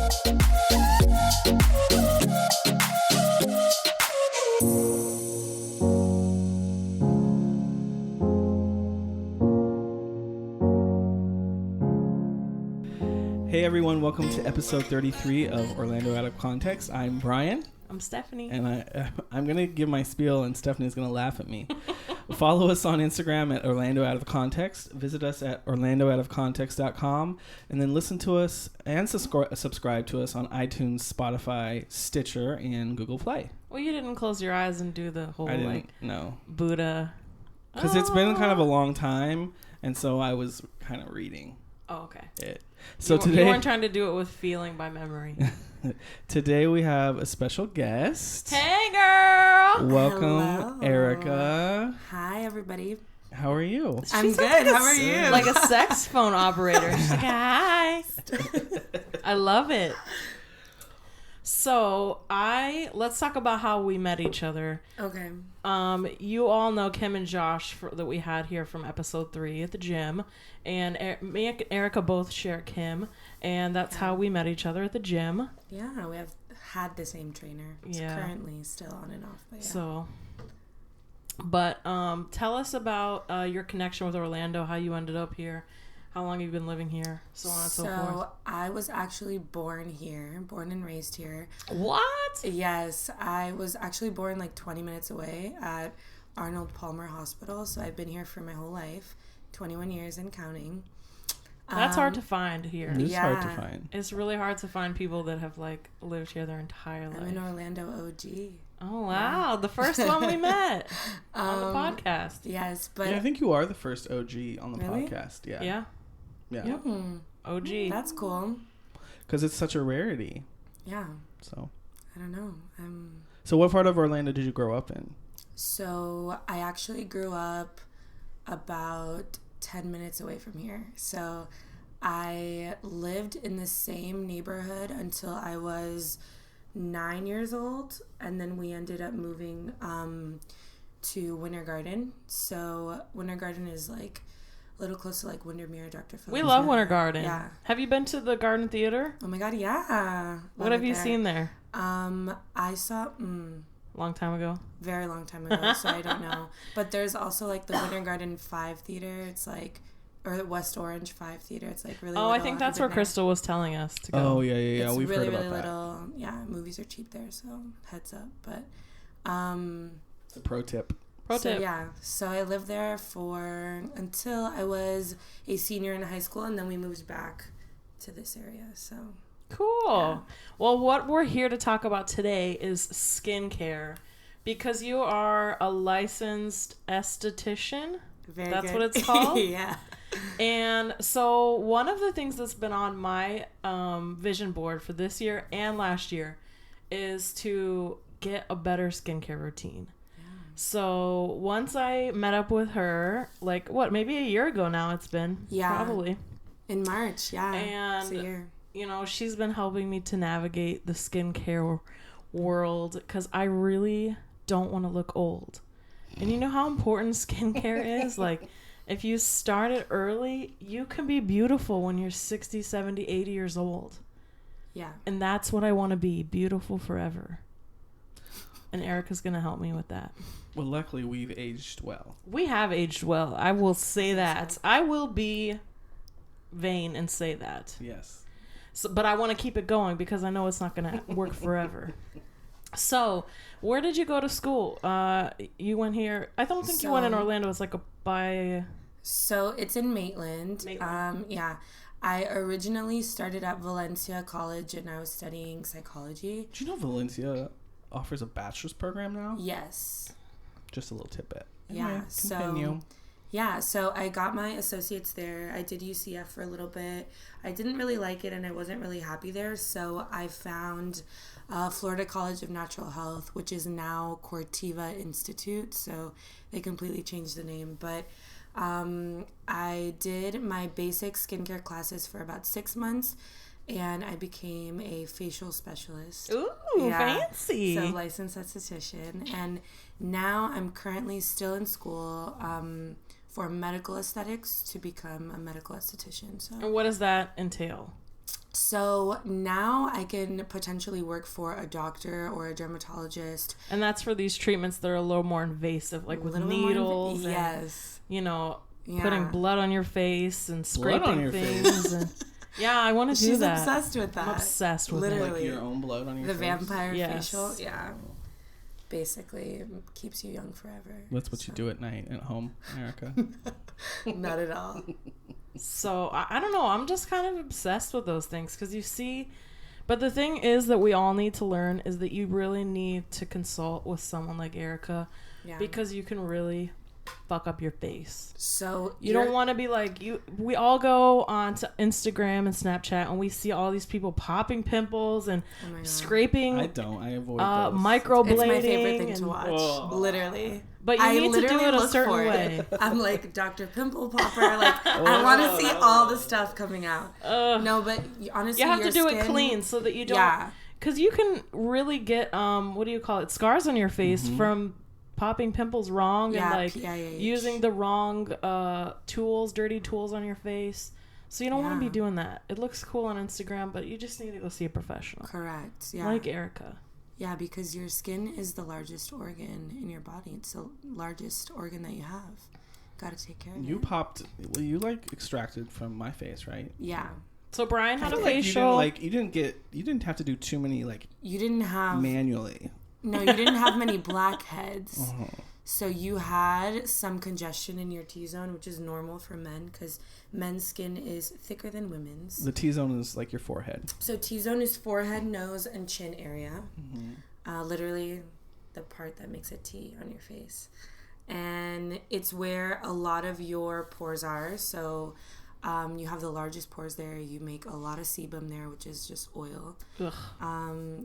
Hey everyone, welcome to episode 33 of Orlando Out of Context. I'm Brian. I'm Stephanie. And I'm going to give my spiel and Stephanie's going to laugh at me. Follow us on Instagram at Orlando Out of Context. Visit us at orlandooutofcontext.com. And then listen to us and subscribe to us on iTunes, Spotify, Stitcher, and Google Play. Well, you didn't close your eyes and do the whole, no. Buddha. Because it's been kind of a long time, and so I was kind of reading. Oh, okay. So you weren't trying to do it with feeling by memory. Today we have a special guest. Hey, girl! Welcome, Hello. Ericka. Hi, everybody. How are you? I'm good. How are you? Like a sex phone operator. She's like, hi. I love it. So, let's talk about how we met each other. Okay. You all know Kim and Josh that we had here from episode 3 at the gym. And me and Ericka both share Kim. And that's how we met each other at the gym. Yeah, we have had the same trainer. It's currently still on and off. But yeah. So, but tell us about your connection with Orlando, how you ended up here, how long you've been living here, so on and so forth. So, I was actually born here, born and raised here. What? Yes, I was actually born like 20 minutes away at Arnold Palmer Hospital. So, I've been here for my whole life, 21 years and counting. That's hard to find here. It's hard to find. It's really hard to find people that have like lived here their entire life. I'm an Orlando OG. Oh, wow. The first one we met on the podcast. Yes, but... Yeah, I think you are the first OG on the Really? podcast. Yeah. Yeah. Yeah. OG. That's cool. Because it's such a rarity. Yeah. So. I don't know. So what part of Orlando did you grow up in? So I actually grew up about 10 minutes away from here. So I lived in the same neighborhood until I was 9 years old, and then we ended up moving to Winter Garden. So Winter Garden is like a little close to like Windermere, Dr. Phillips. We love Winter Garden. Yeah. Have you been to the Garden Theater? Oh my God, yeah. What have you seen there? I saw... Long time ago? Very long time ago, so I don't know. But there's also like the Winter Garden 5 Theater. It's like... Or the West Orange 5 Theater. It's like really little. I think that's where Crystal was telling us to go. Oh, yeah. It's We've really, heard about really that. little. Yeah, movies are cheap there, so heads up. But, It's a pro tip. Yeah. So I lived there until I was a senior in high school, and then we moved back to this area, so... Cool. Yeah. Well, what we're here to talk about today is skincare. Because you are a licensed esthetician. That's what it's called? Yeah. And so one of the things that's been on my vision board for this year and last year is to get a better skincare routine. Yeah. So once I met up with her, like maybe a year ago now it's been. Yeah. Probably. In March, yeah. And, it's a year. You know, she's been helping me to navigate the skincare world because I really don't want to look old. And you know how important skincare is? Like, if you start it early, you can be beautiful when you're 60, 70, 80 years old. Yeah. And that's what I want to be, beautiful forever. And Ericka's going to help me with that. Well, luckily we've aged well. We have aged well. I will say that. I will be vain and say that. Yes. So, but I want to keep it going because I know it's not going to work forever. So, where did you go to school? You went here. I don't think you went in Orlando. It's like So, it's in Maitland. Yeah. I originally started at Valencia College and I was studying psychology. Do you know Valencia offers a bachelor's program now? Yes. Just a little tidbit. Yeah. Continue. So I got my associates there. I did UCF for a little bit. I didn't really like it and I wasn't really happy there. So I found Florida College of Natural Health, which is now Cortiva Institute. So they completely changed the name. But I did my basic skincare classes for about 6 months. And I became a facial specialist. Ooh, fancy. So licensed esthetician. And now I'm currently still in school for medical aesthetics to become a medical esthetician. So, and what does that entail? So now I can potentially work for a doctor or a dermatologist. And that's for these treatments that are a little more invasive, like with needles. Yes. And, putting blood on your face and scraping on your things. And, yeah, I want to do that. She's obsessed with that. I'm obsessed with Literally. Like your own blood on your face. face? The vampire yes. facial. Yeah. Basically, it keeps you young forever. That's what you do at night at home, Ericka. Not at all. So, I don't know. I'm just kind of obsessed with those things because you see... But the thing is that we all need to learn is that you really need to consult with someone like Ericka because you can really fuck up your face. So you don't want to be like you. We all go on to Instagram and Snapchat and we see all these people popping pimples and scraping. I don't. I avoid those. Microblading. It's my favorite thing to watch. Literally. But you need to do it a certain way. I'm like Dr. Pimple Popper. Like I want to see all the stuff coming out. No, but honestly, you have to do skin, it clean so that you don't. Yeah. Because you can really get what do you call it? Scars on your face from popping pimples wrong and like using the wrong dirty tools on your face. So you don't want to be doing that. It looks cool on Instagram, but you just need to go see a professional. Correct. Yeah. Like Ericka. Yeah, because your skin is the largest organ in your body. It's the largest organ that you have. Got to take care of it. You like extracted from my face, right? Yeah. So Brian had a facial. You didn't have to do too many You didn't have manually. No, you didn't have many blackheads. Uh-huh. So you had some congestion in your T-zone, which is normal for men because men's skin is thicker than women's. The T-zone is like your forehead. So T-zone is forehead, nose, and chin area. Mm-hmm. Literally the part that makes a T on your face. And it's where a lot of your pores are. So you have the largest pores there. You make a lot of sebum there, which is just oil.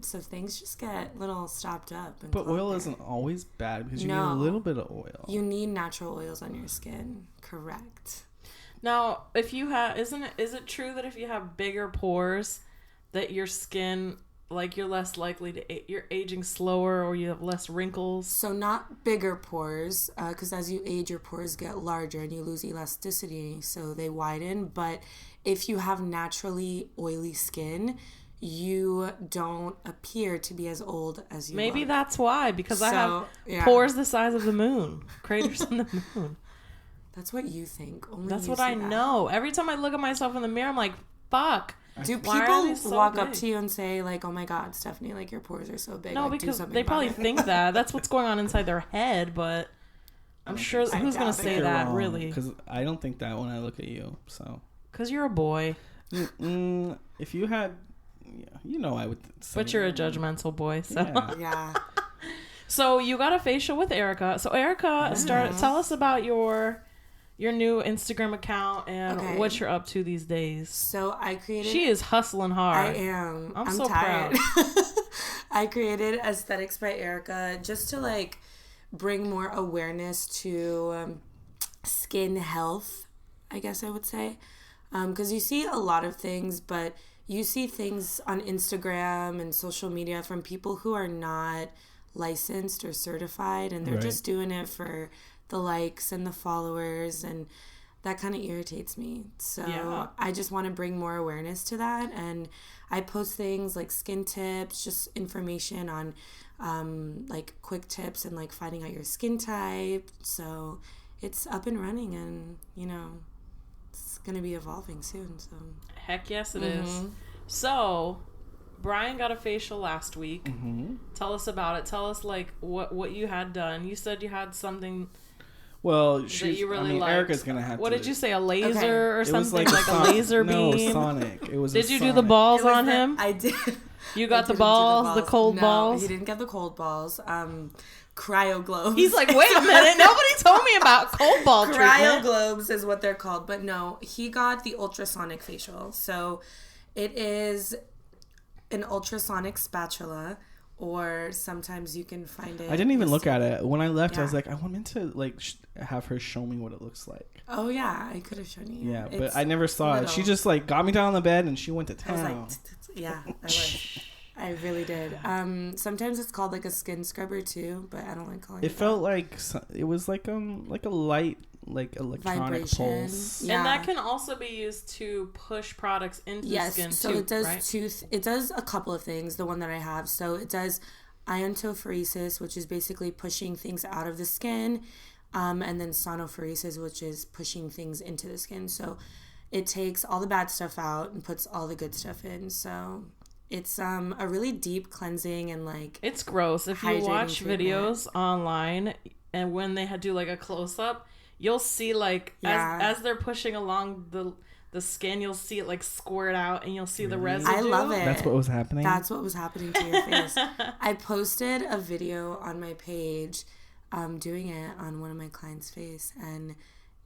So things just get a little stopped up. But oil isn't always bad because you need a little bit of oil. You need natural oils on your skin. Correct. Now, if you have, is it true that if you have bigger pores, that your skin, like you're less likely to, you're aging slower or you have less wrinkles? So not bigger pores, because as you age, your pores get larger and you lose elasticity, so they widen. But if you have naturally oily skin, you don't appear to be as old as you Maybe look. That's why, because I have pores the size of the moon, craters in the moon. That's what you think. Only that's you what I know. Every time I look at myself in the mirror, I'm like, fuck. Do people walk up to you and say, like, oh my God, Stephanie, like, your pores are so big? No, like, because they probably think that. That's what's going on inside their head, but I'm sure who's going to say that, really? Because I don't think that when I look at you, so. Because you're a boy. If you had, I would say. But you're a judgmental boy, so. Yeah. So you got a facial with Ericka. So Ericka, tell us about your new Instagram account and what you're up to these days. So I created... She is hustling hard. I am. I'm so tired. proud. I created Aesthetics by Ericka just to, like, bring more awareness to skin health, I guess I would say. Because you see a lot of things, but you see things on Instagram and social media from people who are not licensed or certified, and they're just doing it for the likes and the followers, and that kind of irritates me. So I just want to bring more awareness to that, and I post things like skin tips, just information on like quick tips and like finding out your skin type. So it's up and running, and it's gonna be evolving soon. So heck yes it is. So Brian got a facial last week. Tell us about it. Tell us like what you had done. You said you had something. Well, you really liked. Ericka's gonna have. What did you say? A laser or something? Like a laser beam? No, sonic. It was. Did you do the balls on him? I did. You got the balls, the cold balls. He didn't get the cold balls. Cryo globes. He's like, wait a minute, nobody told me about cold ball treatment. Cryo globes is what they're called, but no, he got the ultrasonic facial. So it is an ultrasonic spatula. Or sometimes you can find it. I didn't even look at it. When I left, I was like, I want to like have her show me what it looks like. Oh, yeah. I could have shown you. Yeah, but I never saw it. She just like got me down on the bed and she went to town. I was like, yeah, I was. I really did. Sometimes it's called like a skin scrubber too, but I don't like calling it. It felt like it was like a light like electronic vibration. pulse. Yeah. And that can also be used to push products into the skin so too, it does right? it does a couple of things, the one that I have. So it does iontophoresis, which is basically pushing things out of the skin, and then sonophoresis, which is pushing things into the skin. So it takes all the bad stuff out and puts all the good stuff in. So it's a really deep cleansing and like it's gross. If you watch treatment. videos online and when they do like a close up, you'll see like as they're pushing along the skin, you'll see it like squirt out and you'll see the residue. I love it. That's what was happening? That's what was happening to your face. I posted a video on my page doing it on one of my clients' face, and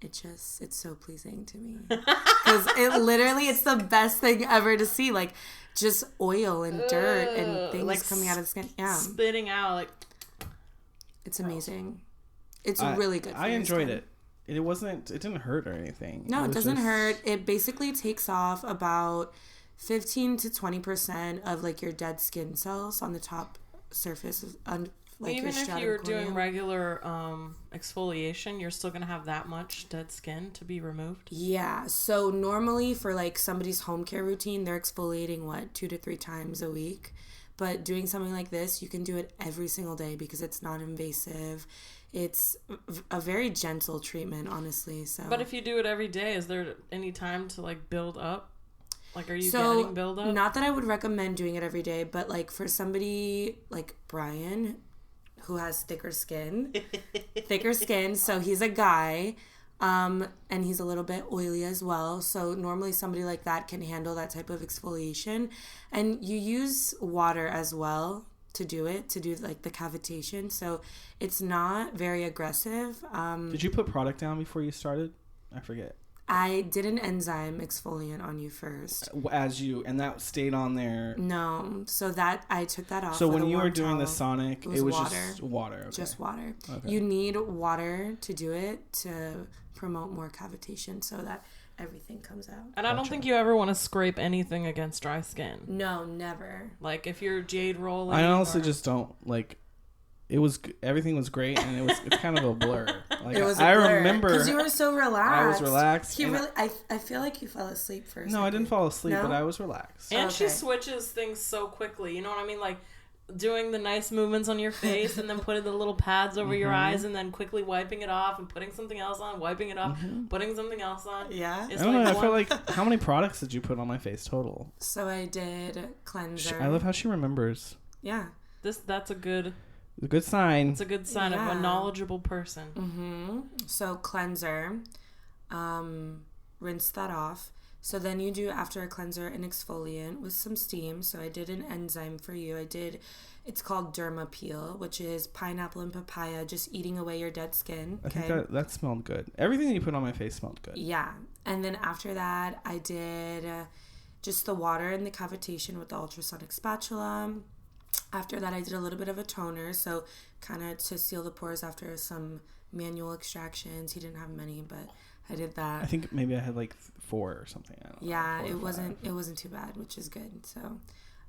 it's so pleasing to me. Because it's the best thing ever to see. Like, just oil and dirt and things like coming out of the skin. Yeah. Spitting out, like... It's amazing. It's really good for I your enjoyed skin. it. It didn't hurt or anything. No, it doesn't hurt. It basically takes off about 15 to 20% of like your dead skin cells on the top surface of like even your if you're stratocorneum. doing regular exfoliation, you're still gonna have that much dead skin to be removed. Yeah. So normally for like somebody's home care routine, they're exfoliating 2 to 3 times a week. But doing something like this, you can do it every single day because it's not invasive. It's a very gentle treatment, honestly. So, but if you do it every day, is there any time to like build up? Like, are you getting build up? Not that I would recommend doing it every day, but like for somebody like Brian, who has thicker skin, so he's a guy, and he's a little bit oily as well. So normally somebody like that can handle that type of exfoliation, and you use water as well to do like the cavitation. So it's not very aggressive. Did you put product down before you started? I forget. I did an enzyme exfoliant on you first. And that stayed on there. No, so that I took that off. So when you were doing the Sonic, it was water. just water. Okay. Just water. Okay. You need water to do it to promote more cavitation so that everything comes out. And I don't think you ever want to scrape anything against dry skin. No, never. Like if you're jade rolling. I honestly just don't like. Everything was great, and it's kind of a blur. Like It was I a blur, remember because you were so relaxed. I was relaxed. I feel like you fell asleep first. No, I didn't fall asleep, No? but I was relaxed. And she switches things so quickly. You know what I mean? Like doing the nice movements on your face and then putting the little pads over your eyes and then quickly wiping it off and putting something else on, wiping it off, putting something else on. Yeah. It's I don't know. I feel like how many products did you put on my face total? So I did cleanser. I love how she remembers. Yeah. That's a good sign. It's a good sign of a knowledgeable person. Mm-hmm. So cleanser, rinse that off. So then you do, after a cleanser, an exfoliant with some steam. So I did an enzyme for you. It's called Derma Peel, which is pineapple and papaya, just eating away your dead skin. I think that smelled good. Everything that you put on my face smelled good. Yeah. And then after that, I did just the water and the cavitation with the ultrasonic spatula. After that, I did a little bit of a toner, so kind of to seal the pores after some manual extractions. He didn't have many, but I did that. I think maybe I had like 4 or something. I don't know, it wasn't too bad, which is good. So,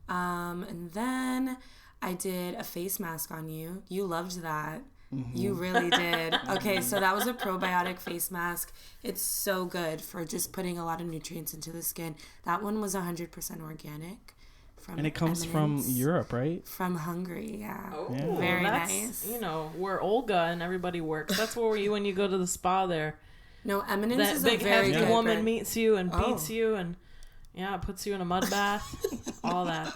and then I did a face mask on you. You loved that. Mm-hmm. You really did. Okay, so that was a probiotic face mask. It's so good for just putting a lot of nutrients into the skin. That one was 100% organic. And it comes from Europe, right? From Hungary, yeah. Oh, yeah. Very nice. You know, where Olga and everybody works. That's where you when you go to the spa there. No, Eminence that is big a very hefty good woman brand. meets you and beats you and puts you in a mud bath, all that.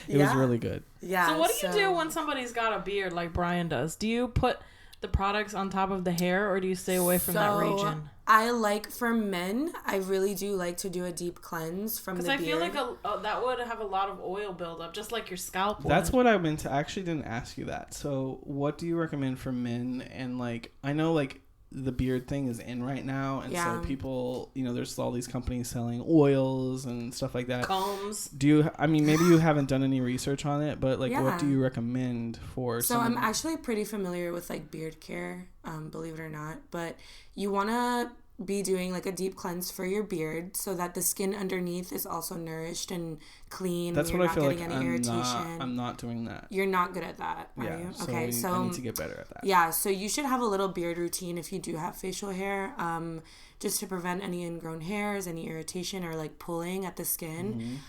It was really good. Yeah. So what do you do when somebody's got a beard like Brian does? Do you put the products on top of the hair or do you stay away from that region? I like, for men, I really do like to do a deep cleanse from the beard. Because I feel like that would have a lot of oil buildup, just like your scalp would. That's what I meant to. I actually didn't ask you that. So what do you recommend for men? And like, I know like the beard thing is in right now. And so people, there's all these companies selling oils and stuff like that. Combs. Maybe you haven't done any research on it, but like, what do you recommend for I'm actually pretty familiar with like beard care, believe it or not. But you want to be doing like a deep cleanse for your beard so that the skin underneath is also nourished and clean. That's you're what I feel not like irritation. I'm not doing that. You're not good at that, are you? So okay, so I need to get better at that. Yeah, so you should have a little beard routine if you do have facial hair, just to prevent any ingrown hairs, any irritation or like pulling at the skin.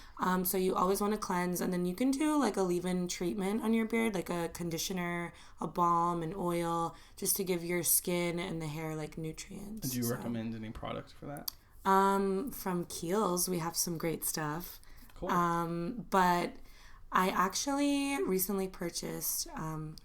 So you always want to cleanse, and then you can do like a leave-in treatment on your beard, like a conditioner, a balm, an oil, just to give your skin and the hair like nutrients. Do you recommend any product for that? From Kiehl's, we have some great stuff. Cool. But I actually recently purchased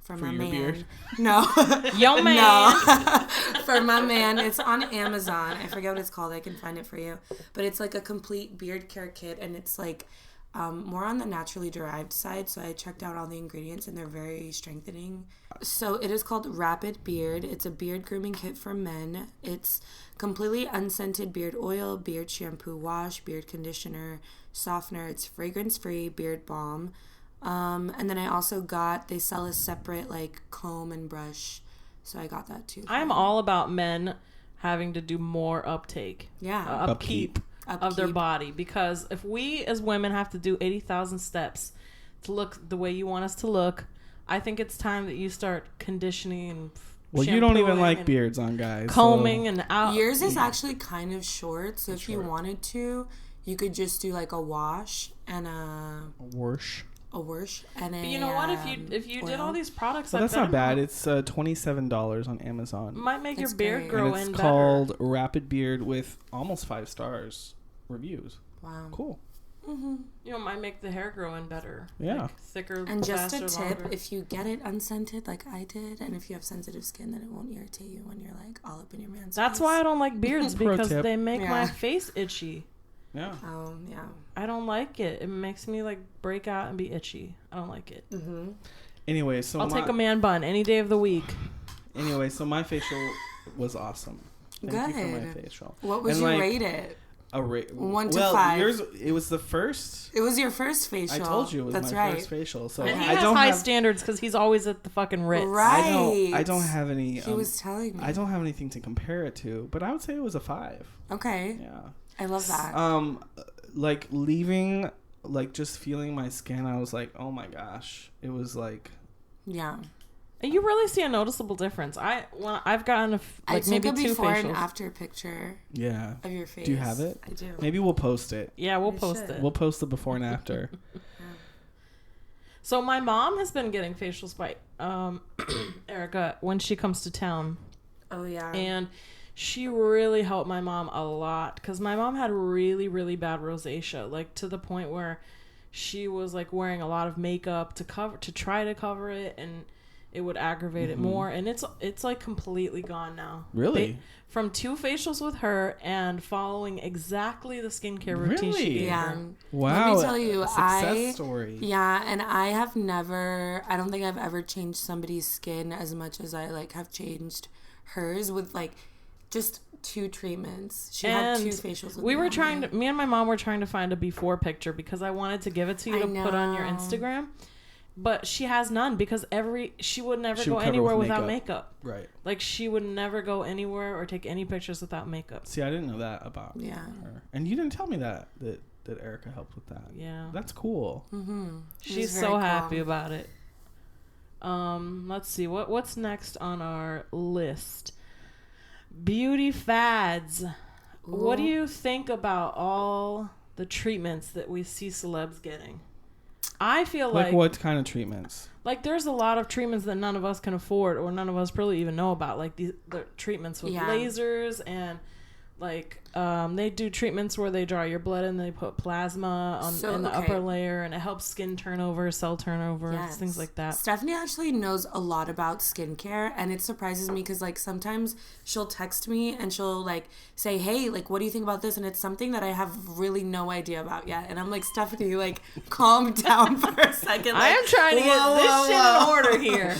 for my your man. beard? No. Yo, man. No. For my man. It's on Amazon. I forget what it's called. I can find it for you. But it's like a complete beard care kit, and it's like more on the naturally derived side. So I checked out all the ingredients, and they're very strengthening. So it is called Rapid Beard. It's a beard grooming kit for men. It's completely unscented beard oil, beard shampoo wash, beard conditioner, softener. It's fragrance-free beard balm. And then I also they sell a separate like comb and brush. So I got that too. I'm all about men having to do more upkeep of their body, because if we as women have to do 80,000 steps to look the way you want us to look, I think it's time that you start conditioning and you don't even like beards on guys. Combing and out. Yours is actually kind of short, so if you wanted to, you could just do like a wash and a wash and a. But you know what? If you did all these products, that's not bad. It's $27 on Amazon. Might make your beard grow in better. It's called Rapid Beard with almost 5 stars reviews. Wow, cool. You know, might make the hair grow in better. Yeah, like thicker. And just faster, a tip: longer. if you get it unscented, like I did, and if you have sensitive skin, then it won't irritate you when you're like all up in your man's. That's face. why I don't like beards, because tip. they make my face itchy. Yeah. Oh yeah. I don't like it. It makes me like break out and be itchy. I don't like it. Anyway, so I'll take a man bun any day of the week. Anyway, so my facial was awesome. Thank you for my facial. What would you rate it? A 1 to 5. Yours, it was the first. It was your first facial. I told you it was That's my right. first facial. So and he I has don't high have standards because he's always at the fucking Ritz. Right. I don't have any. He was telling me. I don't have anything to compare it to, but I would say it was a 5. Okay. Yeah. I love that. Like leaving, like just feeling my skin, I was like, oh my gosh, it was like. Yeah. And you really see a noticeable difference. I've gotten I took maybe a 2 before facials. and after picture. Yeah. Of your face. Do you have it? I do. Maybe we'll post it. Yeah, we'll post it. We'll post the before and after. So my mom has been getting facials by Ericka when she comes to town. Oh yeah. And she really helped my mom a lot, because my mom had really, really bad rosacea, like to the point where she was like wearing a lot of makeup to try to cover it, and it would aggravate it more. And it's like completely gone now. Really? From 2 facials with her and following exactly the skincare routine she gave her. Wow. Let me tell you, success story. Yeah, and I don't think I've ever changed somebody's skin as much as I like have changed hers with like just 2 treatments. She had 2 facials with me and my mom were trying to find a before picture, because I wanted to give it to you to put on your Instagram. But she has none, because she would never go anywhere without makeup. Right. Like, she would never go anywhere or take any pictures without makeup. See, I didn't know that about her. And you didn't tell me that Ericka helped with that. Yeah. That's cool. Mm-hmm. She's so happy about it. Let's see. What's next on our list? Beauty fads. Ooh. What do you think about all the treatments that we see celebs getting? I feel like what kind of treatments? Like, there's a lot of treatments that none of us can afford, or none of us really even know about. Like the treatments with lasers, and like they do treatments where they draw your blood and they put plasma in the upper layer, and it helps skin turnover, cell turnover, things like that. Stephanie actually knows a lot about skincare, and it surprises me because like sometimes she'll text me and she'll like say, hey, like, what do you think about this? And it's something that I have really no idea about yet, and I'm like, Stephanie, like, calm down for a second. Like, I am trying to get this shit in order here.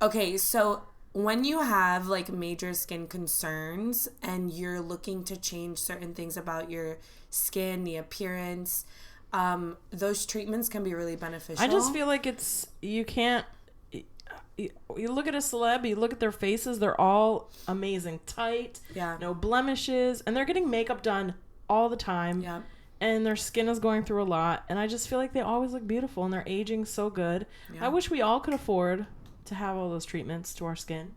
Okay, so when you have like major skin concerns and you're looking to change certain things about your skin, the appearance, those treatments can be really beneficial. I just feel like you can't. you look at a celeb, you look at their faces, they're all amazing, tight, no blemishes, and they're getting makeup done all the time. Yeah. And their skin is going through a lot, and I just feel like they always look beautiful and they're aging so good. I wish we all could afford to have all those treatments to our skin.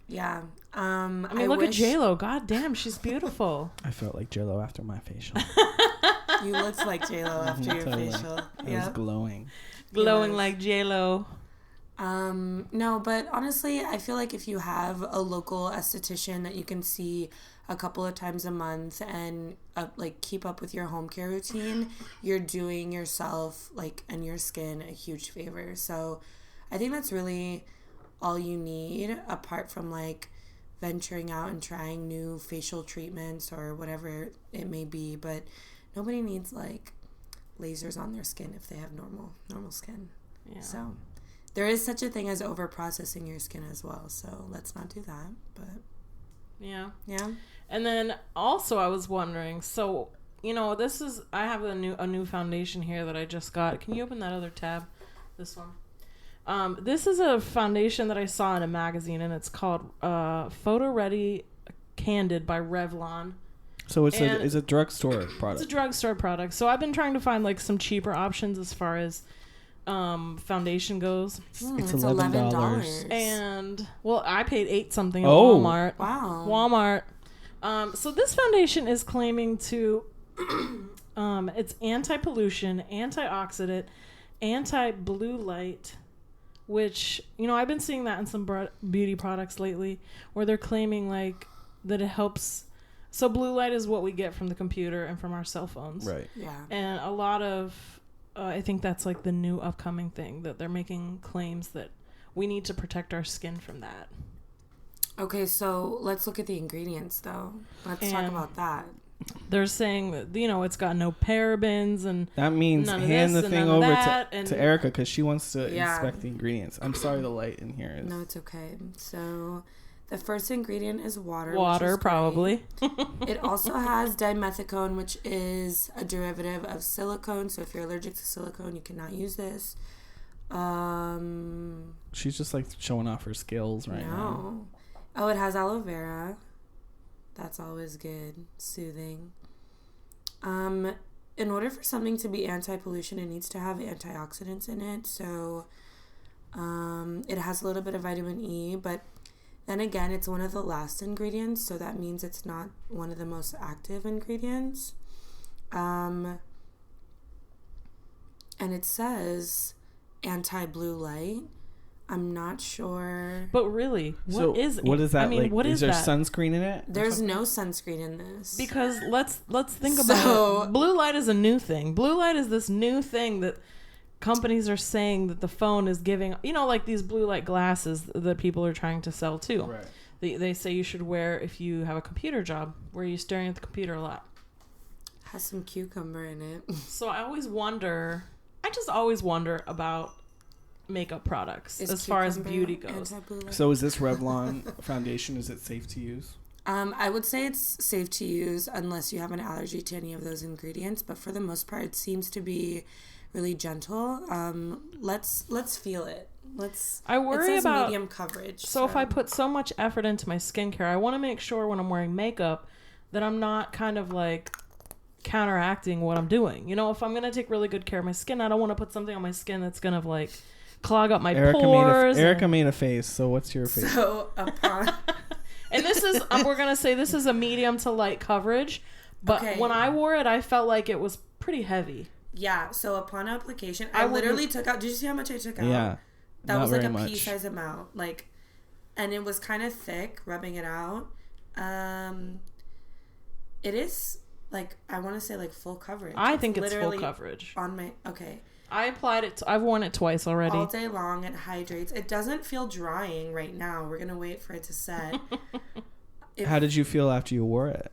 Yeah. I mean, look at J-Lo. God damn, she's beautiful. I felt like J-Lo after my facial. You looked like J-Lo after your facial. I was glowing. Glowing like J-Lo. No, but honestly, I feel like if you have a local esthetician that you can see a couple of times a month and like keep up with your home care routine, you're doing yourself like and your skin a huge favor. So I think that's really all you need, apart from like venturing out and trying new facial treatments or whatever it may be. But nobody needs like lasers on their skin if they have normal skin. Yeah. So there is such a thing as over processing your skin as well. So let's not do that. But yeah. And then also I was wondering, so I have a new foundation here that I just got. Can you open that other tab? This one. This is a foundation that I saw in a magazine, and it's called Photo Ready Candid by Revlon. So it's a drugstore product. It's a drugstore product. So I've been trying to find like some cheaper options as far as foundation goes. It's $11. And well, I paid $8 something at Walmart. Wow. Walmart. So this foundation is claiming to it's anti-pollution, antioxidant, anti-blue light, which I've been seeing that in some beauty products lately, where they're claiming like that it helps. So blue light is what we get from the computer and from our cell phones. Right. Yeah. And a lot of I think that's like the new upcoming thing, that they're making claims that we need to protect our skin from that. Okay, so let's look at the ingredients, though. Let's talk about that. They're saying that, it's got no parabens and that means hand the thing over to Ericka because she wants to inspect the ingredients. I'm sorry the light in here is... No, it's okay. So the first ingredient is water. Water, probably. It also has dimethicone, which is a derivative of silicone. So if you're allergic to silicone, you cannot use this. She's just like showing off her skills right now. Oh, it has aloe vera. That's always good. Soothing. In order for something to be anti-pollution, it needs to have antioxidants in it. So it has a little bit of vitamin E, but then again, it's one of the last ingredients, so that means it's not one of the most active ingredients. And it says anti-blue light. I'm not sure. But really, what is it? What is that? I mean, like, what is there that? Sunscreen in it? There's no sunscreen in this. Because let's think about it. Blue light is a new thing. Blue light is this new thing that companies are saying that the phone is giving, like these blue light glasses that people are trying to sell too. Right. They say you should wear if you have a computer job where you're staring at the computer a lot. Has some cucumber in it. So I just always wonder about makeup products as far as beauty goes. So is this Revlon foundation, is it safe to use? I would say it's safe to use unless you have an allergy to any of those ingredients, but for the most part it seems to be really gentle. Let's feel it. I worry about medium coverage. So if I put so much effort into my skincare, I want to make sure when I'm wearing makeup that I'm not kind of like counteracting what I'm doing. If I'm going to take really good care of my skin, I don't want to put something on my skin that's going to like clog up my pores. Ericka made a face, so what's your face? So and this is we're gonna say this is a medium to light coverage, but when I wore it, I felt like it was pretty heavy. Yeah. So upon application, I literally took out. Did you see how much I took out? Yeah. That was like a pea-size amount, and it was kind of thick. Rubbing it out, it is like I want to say like full coverage. I think it's full coverage on my I applied it. I've worn it twice already. All day long. It hydrates. It doesn't feel drying right now. We're going to wait for it to set. How did you feel after you wore it?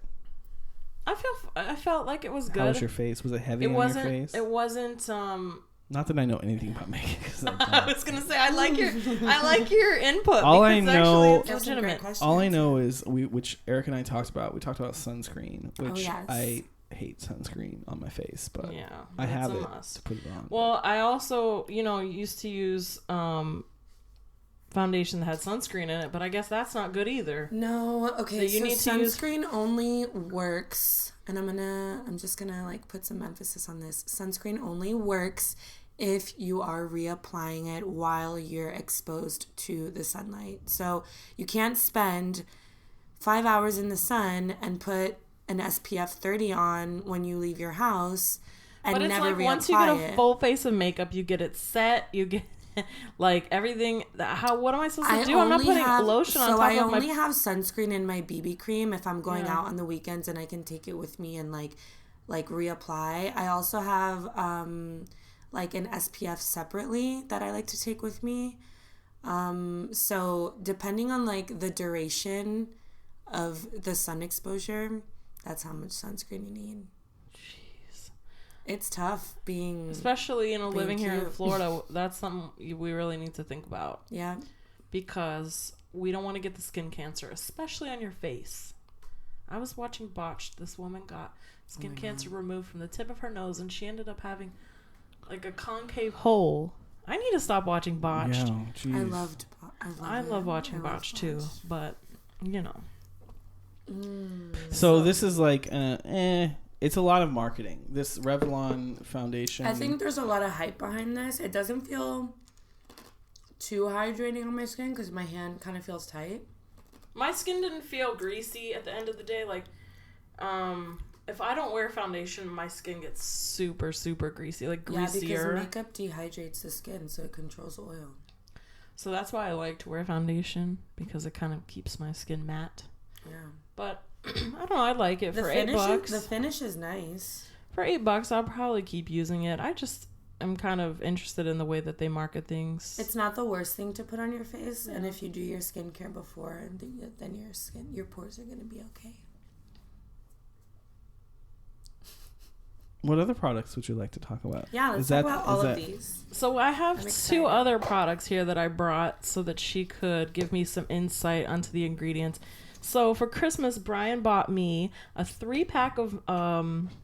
I felt like it was good. How was your face? Was it heavy on your face? It wasn't. Not that I know anything about makeup. I was gonna say I like your input. All I know, it's legitimate. All I know is which Eric and I talked about. We talked about sunscreen, which I hate sunscreen on my face, but I have it to put it on. Well, I also used to use foundation that had sunscreen in it, but I guess that's not good either. No, okay, So you need to sunscreen only works, and I'm just gonna like put some emphasis on this. Sunscreen only works if you are reapplying it while you're exposed to the sunlight. So you can't spend 5 hours in the sun and put an SPF 30 on when you leave your house and but it's never like reapply once you get it. a full face of makeup, you get it set, you get like everything. What am I supposed to do? I'm not putting lotion on top of my... So I only have sunscreen in my BB cream if I'm going out on the weekends and I can take it with me and like reapply. I also have like an SPF separately that I like to take with me. So depending on like the duration of the sun exposure, that's how much sunscreen you need. Jeez. It's tough being... Especially, living cute. here in Florida, that's something we really need to think about. Yeah. Because we don't want to get the skin cancer, especially on your face. I was watching Botched. This woman got skin cancer removed from the tip of her nose, and she ended up having like a concave hole. I need to stop watching Botched. Yeah, I love watching Botched too, but So this is like, it's a lot of marketing. This Revlon foundation. I think there's a lot of hype behind this. It doesn't feel too hydrating on my skin because my hand kind of feels tight. My skin didn't feel greasy at the end of the day. Like, if I don't wear foundation, my skin gets super, super greasy, like greasier. Yeah, because makeup dehydrates the skin, so it controls oil. So that's why I like to wear foundation, because it kind of keeps my skin matte. Yeah. But I don't know. I like it for $8. The finish is nice. For $8, I'll probably keep using it. I'm kind of interested in the way that they market things. It's not the worst thing to put on your face, and if you do your skincare before, then your pores are going to be okay. What other products would you like to talk about? Yeah, let's talk about all of these. So I have 2 other products here that I brought so that she could give me some insight onto the ingredients. So for Christmas, Brian bought me a 3-pack of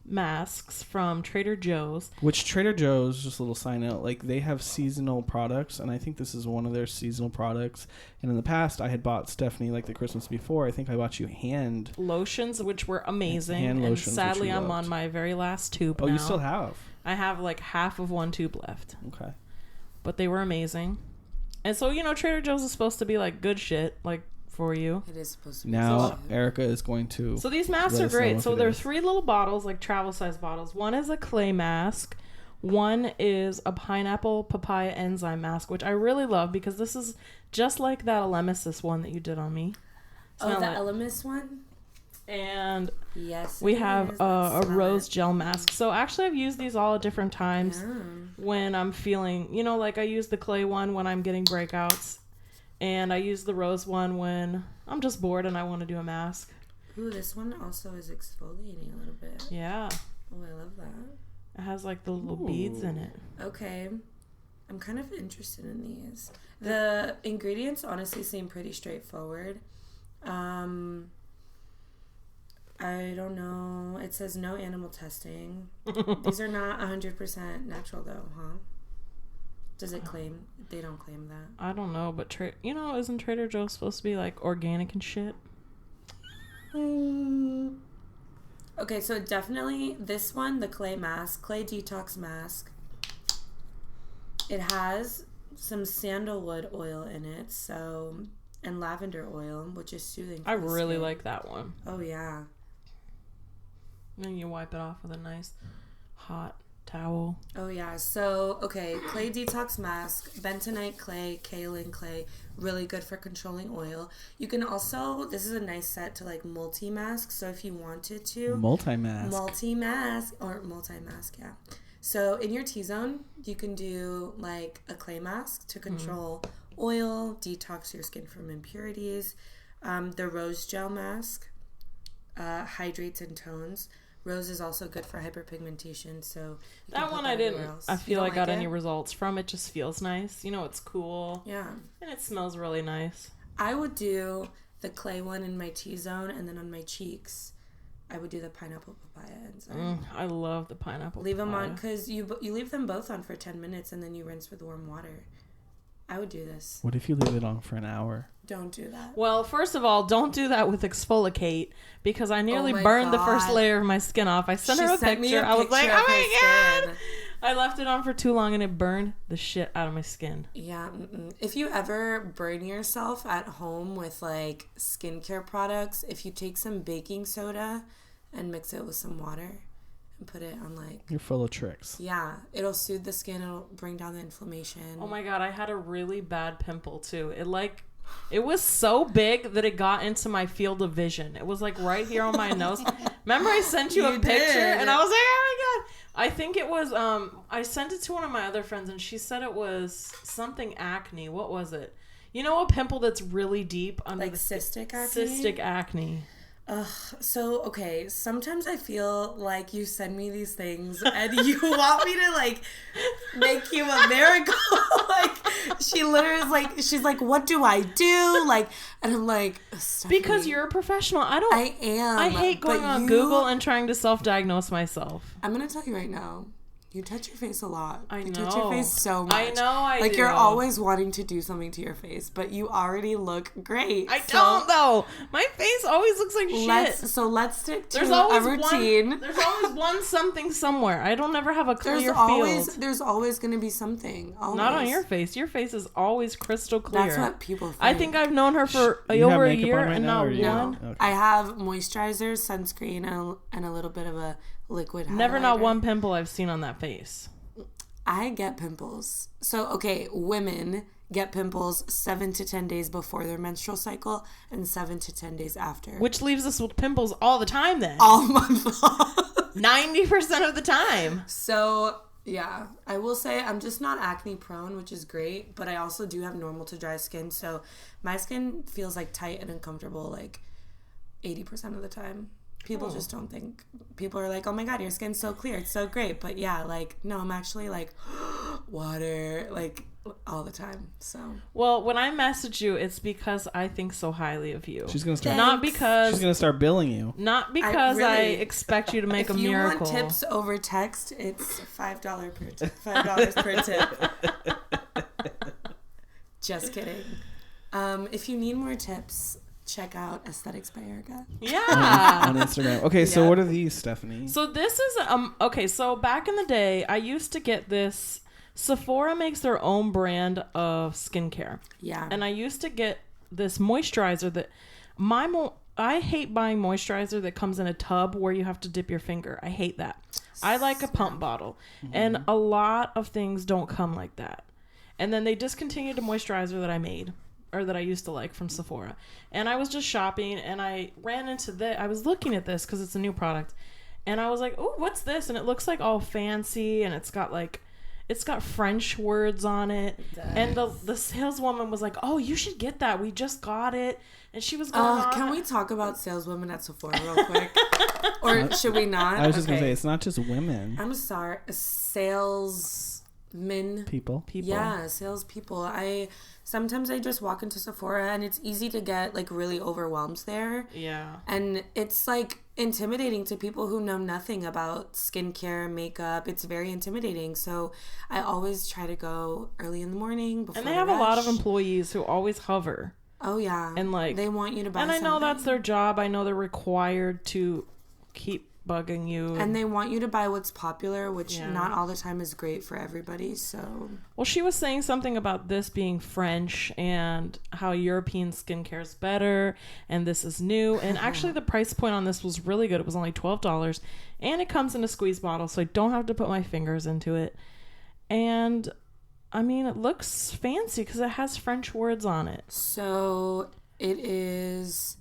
masks from Trader Joe's. Which Trader Joe's, just a little side note, like they have seasonal products, and I think this is one of their seasonal products. And in the past, I had bought Stephanie, like the Christmas before, I think I bought you hand lotions, which were amazing. Hand and lotions, sadly, I'm on my very last tube now. Oh, you still have? I have like half of one tube left. Okay. But they were amazing. And so, Trader Joe's is supposed to be like good shit, like for you. It is supposed to be. Now Ericka is going to... So these masks are great. So they're 3 little bottles, like travel size bottles. One is a clay mask. One is a pineapple papaya enzyme mask, which I really love because this is just like that Elemesis one that you did on me. The Elemis one? And yes, we have a rose gel mask. So actually I've used these all at different times when I'm feeling, like I use the clay one when I'm getting breakouts. And I use the rose one when I'm just bored and I want to do a mask. Ooh, this one also is exfoliating a little bit. Yeah. Oh, I love that. It has like the little beads in it. Okay. I'm kind of interested in these. The ingredients honestly seem pretty straightforward. I don't know. It says no animal testing. These are not 100% natural though, huh? Does it claim? They don't claim that. I don't know, but isn't Trader Joe's supposed to be like organic and shit? Okay, so definitely this one, the clay detox mask. It has some sandalwood oil in it, and lavender oil, which is soothing. I really like that one. Oh yeah. And you wipe it off with a nice hot towel. Oh yeah. So okay, clay detox mask, bentonite clay, kaolin clay, really good for controlling oil. You can also, this is a nice set to like multi-mask, so if you wanted to multi-mask, yeah. So in your T-zone, you can do like a clay mask to control oil, detox your skin from impurities. The rose gel mask hydrates and tones. Rose is also good for hyperpigmentation, so that one I didn't. I feel I got any results from. It just feels nice. It's cool. Yeah, and it smells really nice. I would do the clay one in my T-zone, and then on my cheeks, I would do the pineapple papaya enzyme. I love the pineapple. Leave them on because you leave them both on for 10 minutes, and then you rinse with warm water. I would do this. What if you leave it on for an hour? Don't do that. Well, first of all, don't do that with exfoliate because I nearly my burned the God. first layer of my skin off. I sent her a sent me picture. a I was like, picture oh of my her God. skin. I left it on for too long and it burned the shit out of my skin. Yeah. If you ever burn yourself at home with like skincare products, if you take some baking soda and mix it with some water and put it on like... You're full of tricks. Yeah. It'll soothe the skin. It'll bring down the inflammation. Oh my God. I had a really bad pimple too. It was so big that it got into my field of vision. It was like right here on my nose. Remember I sent you a picture and I was like, oh my God. I think it was, I sent it to one of my other friends and she said it was something acne. What was it? You know, a pimple that's really deep under like the cystic acne? Cystic acne. Ugh. So, okay, sometimes I feel like you send me these things and you want me to, like, make you a miracle. Like, she literally is like, she's like, what do I do? Like, and I'm like, Stephanie, Because you're a professional. I am. I hate going on Google and trying to self-diagnose myself. I'm going to tell you right now. You touch your face a lot. I know. You touch your face so much. I know I like, do. you're always wanting to do something to your face, but you already look great. I don't, though. My face always looks like shit. Let's stick to a routine. There's always one something somewhere. I don't ever have a clear field. There's always going to be something. Always. Not on your face. Your face is always crystal clear. That's what people think. I think I've known her for You have over a makeup year on right and now, not or you one. don't? Okay. I have moisturizer, sunscreen, and a little bit of a liquid highlighter. Never not one pimple I've seen on that face. I get pimples. So, okay, women get pimples 7 to 10 days before their menstrual cycle and 7 to 10 days after. Which leaves us with pimples all the time then. All month long. 90% of the time. So, yeah, I will say I'm just not acne prone, which is great, but I also do have normal to dry skin. So my skin feels like tight and uncomfortable like 80% of the time. People just don't think. People are like, oh my God, your skin's so clear. It's so great. But yeah, like, no, I'm actually like, water, like, all the time. So. Well, when I message you, it's because I think so highly of you. She's gonna start. Not because. She's gonna start billing you. Not because I expect you to make a miracle. If you want tips over text, it's $5 per tip. $5 per tip. Just kidding. If you need more tips, check out Aesthetics by Ericka. Yeah. on Instagram. Okay, so what are these, Stephanie? So this is okay, so back in the day, I used to get this. Sephora makes their own brand of skincare. Yeah. And I used to get this moisturizer that I hate buying moisturizer that comes in a tub where you have to dip your finger. I hate that. I like a pump bottle. Mm-hmm. And a lot of things don't come like that. And then they discontinued a moisturizer that I made. Or that I used to like from Sephora. And I was just shopping and I ran into this. I was looking at this because it's a new product. And I was like, oh, what's this? And it looks like all fancy and it's got French words on it. And the saleswoman was like, oh, you should get that. We just got it. And she was going on. Can we talk about saleswomen at Sephora real quick? Or should we not? I was just going to say, it's not just women. I'm sorry. People. Yeah, salespeople. Sometimes I just walk into Sephora and it's easy to get like really overwhelmed there. Yeah. And it's like intimidating to people who know nothing about skincare, makeup. It's very intimidating. So I always try to go early in the morning before. And they have a lot of employees who always hover. Oh yeah. And like they want you to buy something. And I know that's their job. I know they're required to keep bugging you. And they want you to buy what's popular, which not all the time is great for everybody. So, well, she was saying something about this being French and how European skincare is better and this is new. And actually the price point on this was really good. It was only $12 and it comes in a squeeze bottle, so I don't have to put my fingers into it. And I mean, it looks fancy because it has French words on it. So it is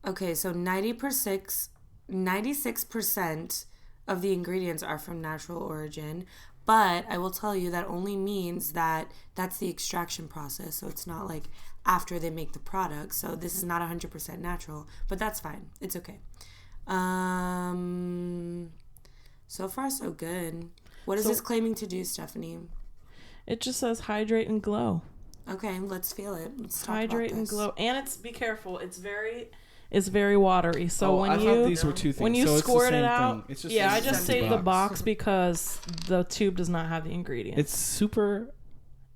okay. So 96% of the ingredients are from natural origin, but I will tell you that only means that that's the extraction process. So it's not like after they make the product. So this is not 100% natural, but that's fine. It's okay. So far so good. What is this claiming to do, Stephanie? It just says hydrate and glow. Okay, let's feel it. Let's talk hydrate about and this. glow. And be careful. It's very watery. So I thought these were two things. When you so squirt it's the it same out, thing. It's just I just saved the box because the tube does not have the ingredients. It's super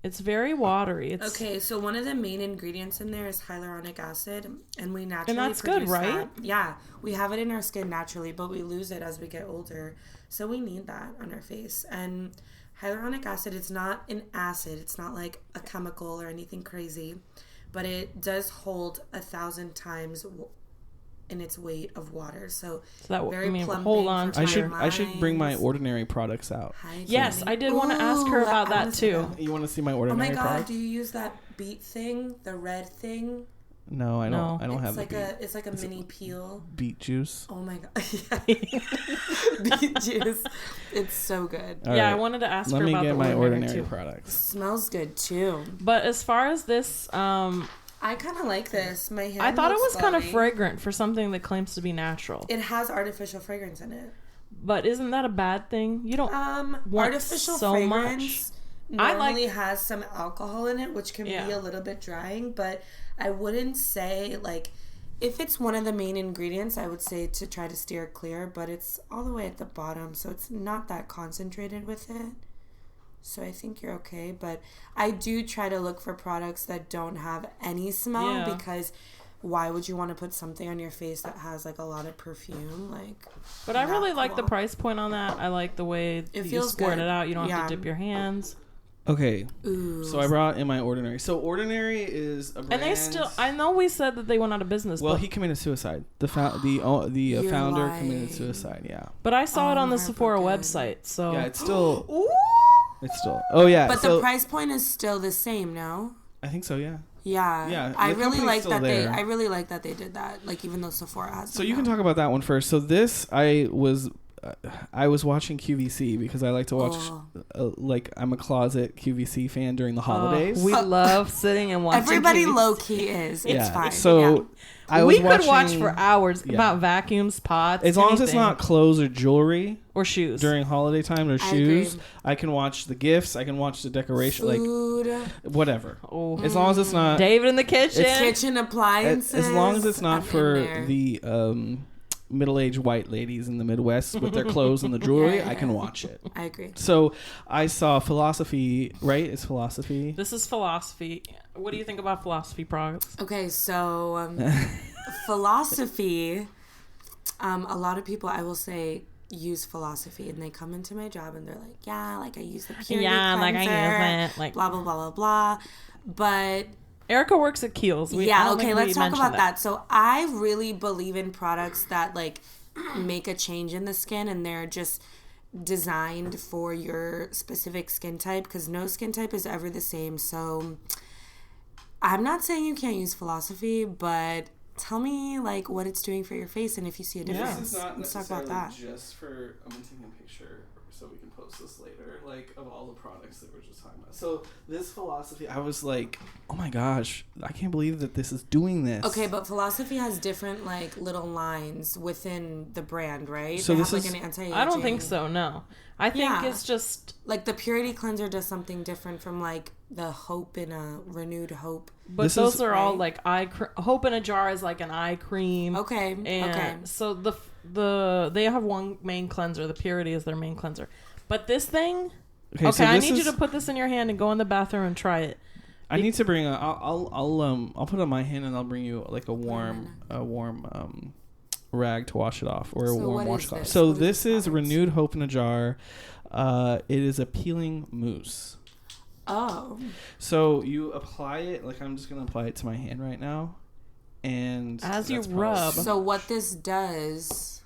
It's very watery. It's, okay, so one of the main ingredients in there is hyaluronic acid, and we naturally and that's good, right? that. Yeah, we have it in our skin naturally, but we lose it as we get older. So we need that on our face. And hyaluronic acid, it's not an acid. It's not like a chemical or anything crazy, but it does hold 1,000 times in its weight of water. So that very plumping. Hold on. I should bring my Ordinary products out. Yes, I did want to ask her about that too. You want to see my Ordinary products? Oh my god, product? do you use that beet thing, the red thing? No, I don't. I don't it's have like beet. It's like a mini peel. Beet juice. Oh my god, beet juice. It's so good. All yeah, right. I wanted to ask her Let me about get the my Ordinary too. products. Smells good too. But as far as this, I kind of like this. My hand. I thought it was kind of flowy. fragrant for something that claims to be natural. It has artificial fragrance in it. But isn't that a bad thing? You don't want artificial so fragrance much. normally has some alcohol in it, which can be a little bit drying. But I wouldn't say like if it's one of the main ingredients, I would say to try to steer clear. But it's all the way at the bottom, so it's not that concentrated with it. So I think you're okay, but I do try to look for products that don't have any smell because why would you want to put something on your face that has like a lot of perfume? Like, but I really like the price point on that. I like the way you squirt it out. You don't have to dip your hands. Okay. Ooh. So I brought in my Ordinary. So Ordinary is a brand. And they still, I know we said that they went out of business. Well, but he committed suicide. The founder committed suicide. Yeah. But I saw it on the Sephora website. So yeah, it's still. It's still. Oh yeah. But the price point is still the same, no? I think so. Yeah. Yeah. Yeah. I really like that there. I really like that they did that. Like even though Sephora has. So you can talk about that one first. So this I was watching QVC because I like to watch like I'm a closet QVC fan during the holidays. We love sitting and watching. Everybody QVC. low key is. It's fine. So we could watch for hours about vacuums, pots, as long as it's not clothes or jewelry or shoes during holiday time or shoes. I can watch the gifts. I can watch the decoration, food, like whatever. As long as it's not David in the kitchen, kitchen appliances. As long as it's not for the middle-aged white ladies in the Midwest with their clothes and the jewelry, I can watch it. I agree. So I saw Philosophy, right? It's Philosophy. This is Philosophy. What do you think about Philosophy products? Okay, so Philosophy, a lot of people, I will say, use Philosophy, and they come into my job and they're like, yeah, like I use the purity cleanser, like I use it, like blah, blah, blah, blah, blah. But Ericka works at Kiehl's. Let's talk about that. So I really believe in products that like make a change in the skin, and they're just designed for your specific skin type, because no skin type is ever the same. So I'm not saying you can't use Philosophy, but tell me like what it's doing for your face and if you see a difference. This is not Let's talk about that. just for, I'm going to take a picture so we can post this later, like of all the products that we're just talking about. So this Philosophy, I was like, oh my gosh, I can't believe that this is doing this. Okay, but Philosophy has different like little lines within the brand, right? So they this have, is, like, an anti-aging. I don't think so, no. I think it's just like the Purity Cleanser does something different from like the Hope in a Renewed Hope. But this those is, are all like Hope in a Jar is like an eye cream. Okay. And so they have one main cleanser. The Purity is their main cleanser. But this thing, so I need you to put this in your hand and go in the bathroom and try it. I need to bring I'll put it on my hand and I'll bring you like a warm rag to wash it off, or a warm washcloth. So this is Renewed Hope in a Jar. It is a peeling mousse. Oh. So you apply it, like I'm just going to apply it to my hand right now. And as you rub. So what this does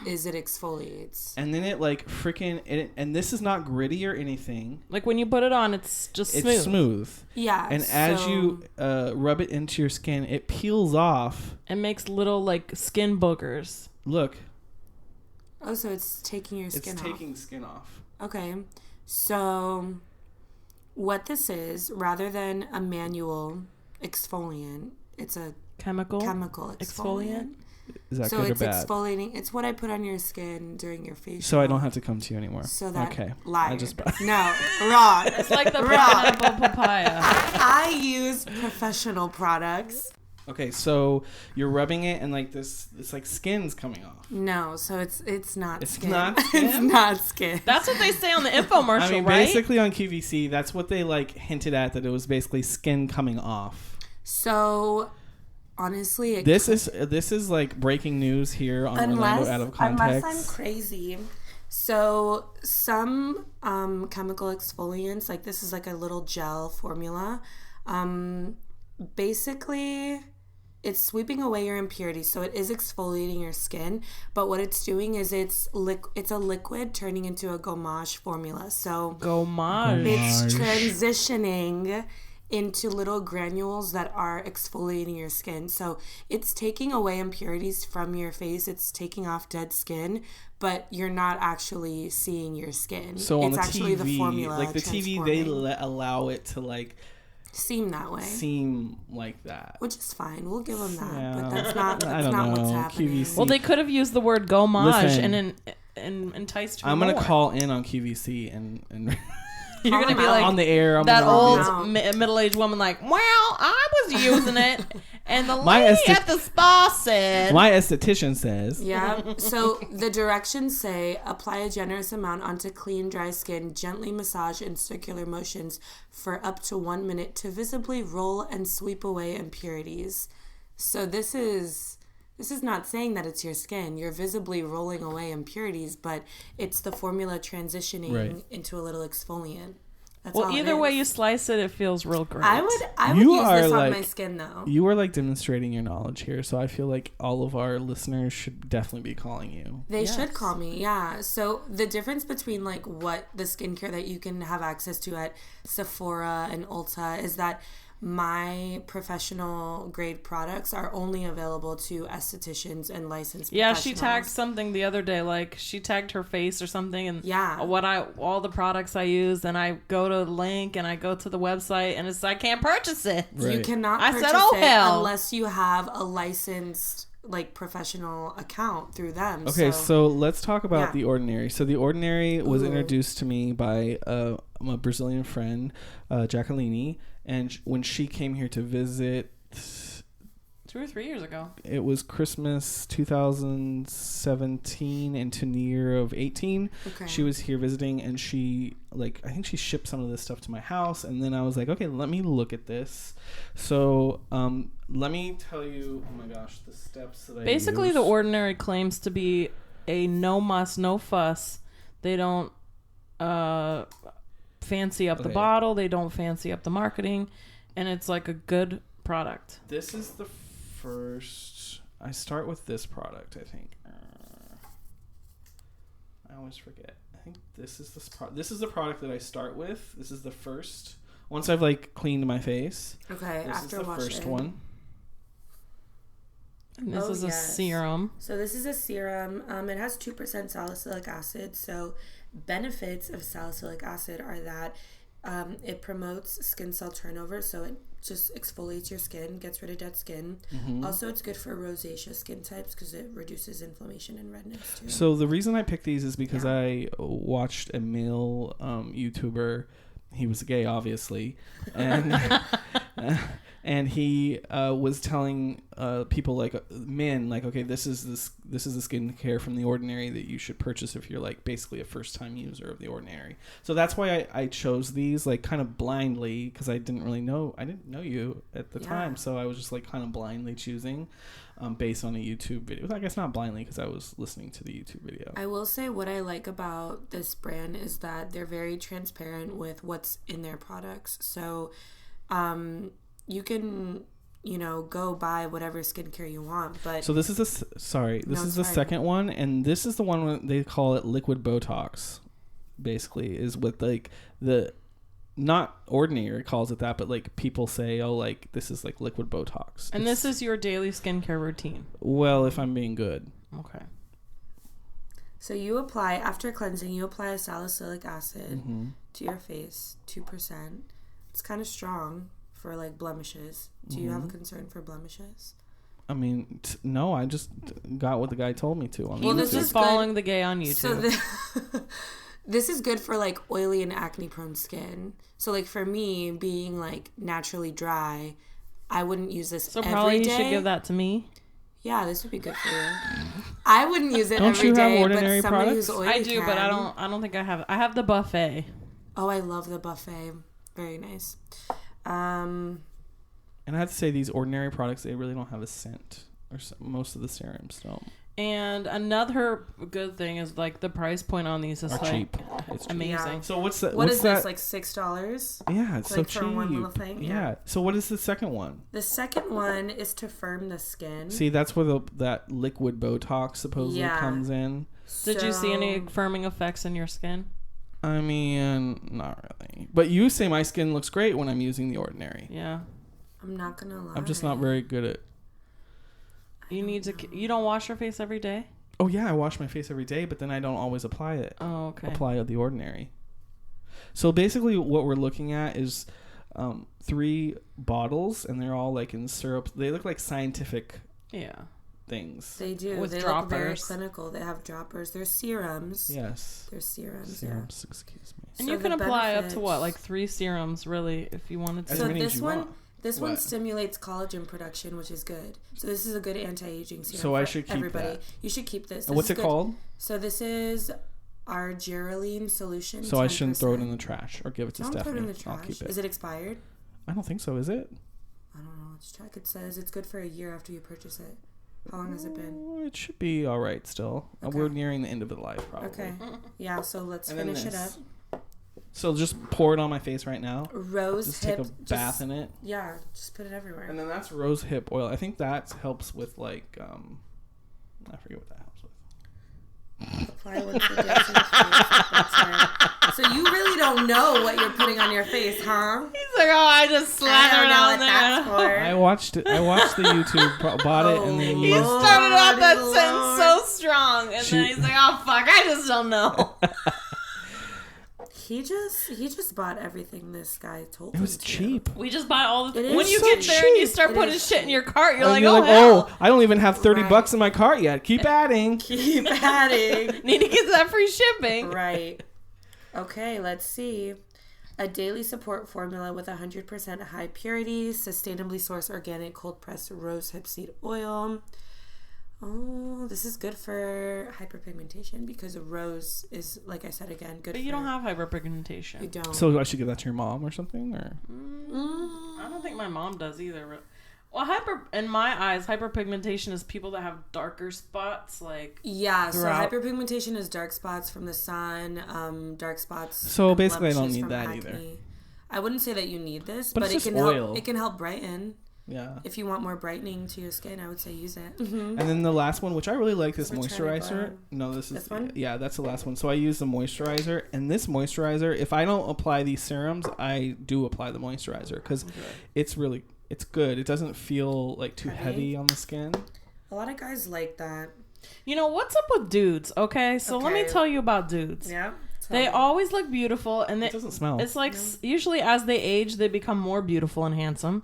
is it exfoliates. And then it like and this is not gritty or anything. Like when you put it on, it's just smooth. It's smooth. Yeah. And as you rub it into your skin, it peels off. And makes little like skin boogers. Look. Oh, so it's taking your skin off. It's taking skin off. Okay. So what this is, rather than a manual exfoliant, it's a chemical exfoliant. Is that so good or it's bad? exfoliating. It's what I put on your skin during your facial. So I don't have to come to you anymore. So that okay. liar. No, wrong. It's like the pineapple papaya. I use professional products. Okay, so you're rubbing it and like this, it's like skin's coming off. No, so it's not It's skin. not skin? It's not skin. That's what they say on the infomercial, I mean, right? basically on QVC, that's what they like hinted at, that it was basically skin coming off. So honestly, This is like breaking news here on Orlando Out of Context. Unless I'm crazy. So some chemical exfoliants, like this is like a little gel formula. Basically, it's sweeping away your impurities, so it is exfoliating your skin. But what it's doing is it's a liquid turning into a gommage formula. So Gommage. it's transitioning into little granules that are exfoliating your skin. So it's taking away impurities from your face. It's taking off dead skin, but you're not actually seeing your skin. So on it's the actually TV, the formula, like the TV, they allow it to like seem that way. Seem like that. Which is fine. We'll give them that. Yeah. But that's not know. what's happening. QVC. Well, they could have used the word gommage Listen, and enticed me I'm going to more. call in on QVC and You're going to be like on the air. that old No. middle-aged woman like, well, I was using it, and the My lady at the spa said... My esthetician says. Yeah. So the directions say apply a generous amount onto clean, dry skin, gently massage in circular motions for up to 1 minute to visibly roll and sweep away impurities. So this is not saying that it's your skin. You're visibly rolling away impurities, but it's the formula transitioning into a little exfoliant. That's Well, all it either way is. you slice it, it feels real great. I would You use are this like- on my skin though. You are like demonstrating your knowledge here, so I feel like all of our listeners should definitely be calling you. They Yes. should call me, yeah. So the difference between like what the skincare that you can have access to at Sephora and Ulta is that my professional grade products are only available to estheticians and licensed Yeah, she professionals. tagged something the other day, like she tagged her face or something, and Yeah. all the products I use, and I go to the link and I go to the website, and it's I can't purchase it. Right. You cannot I purchase said, "Oh, it hell." unless you have a licensed like professional account through them. Okay, so let's talk about Yeah. The Ordinary. So The Ordinary was Ooh. introduced to me by my Brazilian friend, Jacqueline, and when she came here to visit, 2 or 3 years ago. it was Christmas 2017 into New Year of 18. Okay. She was here visiting, and she, like, I think she shipped some of this stuff to my house, and then I was like, okay, let me look at this. So, let me tell you, oh my gosh, the steps that I Basically, use. The Ordinary claims to be a no muss, no fuss. They don't fancy up the Okay. bottle. They don't fancy up the marketing. And it's like a good product. This is the first. I start with this product, I think. I always forget. I think this is this is the product that I start with. This is the first. Once I've like cleaned my face. okay, This after is the washing. first one. And this Oh, is a yes. serum. So this is a serum. It has 2% salicylic acid. So benefits of salicylic acid are that it promotes skin cell turnover. So it just exfoliates your skin, gets rid of dead skin. Mm-hmm. Also, it's good for rosacea skin types because it reduces inflammation and redness too. So the reason I picked these is because Yeah. I watched a male YouTuber. He was gay, obviously, and and he was telling people like men like, okay, this is the skincare from The Ordinary that you should purchase if you're like basically a first time user of The Ordinary. So that's why I chose these like kind of blindly, because I didn't know you at the time, so I was just like kind of blindly choosing based on a YouTube video. I guess not blindly because I was listening to the YouTube video. I will say what I like about this brand is that they're very transparent with what's in their products. So you can, go buy whatever skincare you want. But So this is the second one, and this is the one where they call it liquid Botox. Basically, is with like the not Ordinary calls it that, but like people say, oh, like this is like liquid Botox. And this is your daily skincare routine. Well, if I'm being good. Okay. so you apply, after cleansing, you apply a salicylic acid to your face, 2%. It's kind of strong for like blemishes. Do you have a concern for blemishes? I mean, no, I just got what the guy told me to on Well, YouTube. this Just is following the gay on YouTube. So this is good for like oily and acne prone skin. So like for me, being like naturally dry, I wouldn't use this So every probably you day. should give that to me. Yeah, this would be good for you. I wouldn't use it Don't every you have day, ordinary but somebody products? who's oily I do, but can. I don't think I have. I have the buffet. Oh, I love the buffet. Very nice. And I have to say, these ordinary products, they really don't have a scent. Or most of the serums don't. And another good thing is like the price point on these is Are like cheap. It's cheap. amazing. Yeah. So what's the? What what's is that? this, like $6? Yeah, it's like so for cheap. one little thing? Yeah. Yeah. So what is the second one? The second one is to firm the skin. See, that's where that liquid Botox supposedly Yeah. comes in. Did you see any So- firming effects in your skin? I mean, not really. But you say my skin looks great when I'm using the ordinary. Yeah. I'm not gonna lie. I'm just not very good at. You need to. You don't wash your face every day? Oh yeah, I wash my face every day, but then I don't always apply it. Oh, okay. Apply the ordinary. So basically, what we're looking at is 3 bottles, and they're all like in syrup. They look like scientific Yeah. things. They do. With They look very droppers. clinical. They have droppers. They're serums. Yes. They're serums. Serums, excuse me. And So you can the apply up to benefits- what, like 3 serums, really, if you wanted to. As So many as this you one, want. this one What? stimulates collagen production, which is good. So this is a good anti-aging serum. So I for should keep everybody. that. You should keep this. And This what's is it good. called? So this is our Geraldine solution. So I shouldn't throw it 10%. in the trash or give it to Don't Stephanie. throw it in the I'll trash. keep it. Is it expired? I don't think so. Is it? I don't know. Let's check. It says it's good for a year after you purchase it. How long has it been? Oh, it should be all right still. Okay. We're nearing the end of the life, probably. Okay. Yeah. So let's And then finish it up. this. So just pour it on my face right now. Rose Just hip. take a bath in it. Yeah. Just put it everywhere. And then that's rose hip oil. I think that helps with like I forget what that helps with. Apply once a day to the face. That's right. So you really don't know what you're putting on your face, huh? He's like, oh, I just I slathered don't it know on what there. that's for. I watched it. I watched the YouTube, bought it, and then He used. started off that Lord. sentence so strong, and then She- he's like, oh, fuck, I just don't know. He just bought everything this guy told It him was to. cheap. We just buy all the It When is you so get there and you cheap. start It putting is shit in your cart, you're And like, you're oh, like, hell. oh, I don't even have 30 Right. bucks in my cart yet. Keep adding. Keep adding. Need to get that free shipping. Right. Okay, let's see. A daily support formula with 100% high purity, sustainably sourced organic cold pressed rose hip seed oil. Oh, this is good for hyperpigmentation because rose is, like I said again, good But for... you don't have hyperpigmentation. You don't. So I should give that to your mom or something, or I don't think my mom does either. Well, in my eyes, hyperpigmentation is people that have darker spots, like Yeah, so throughout. hyperpigmentation is dark spots from the sun, dark spots. So and basically I don't blemishes need from that acne. either. I wouldn't say that you need this, But but, it's it just can oil. help. It can help brighten. yeah. If you want more brightening to your skin, I would say use it. And then the last one, which I really like, this We're trying to moisturizer. go No, this is This one? Yeah, that's the last one. So I use the moisturizer, and this moisturizer, if I don't apply these serums, I do apply the moisturizer because it's good. It doesn't feel like too heavy on the skin. A lot of guys like that. you know what's up with dudes. Okay, so let me Okay. tell you about dudes. Yeah. They always look beautiful, and It doesn't smell. it's like usually as they age, they become more beautiful and handsome,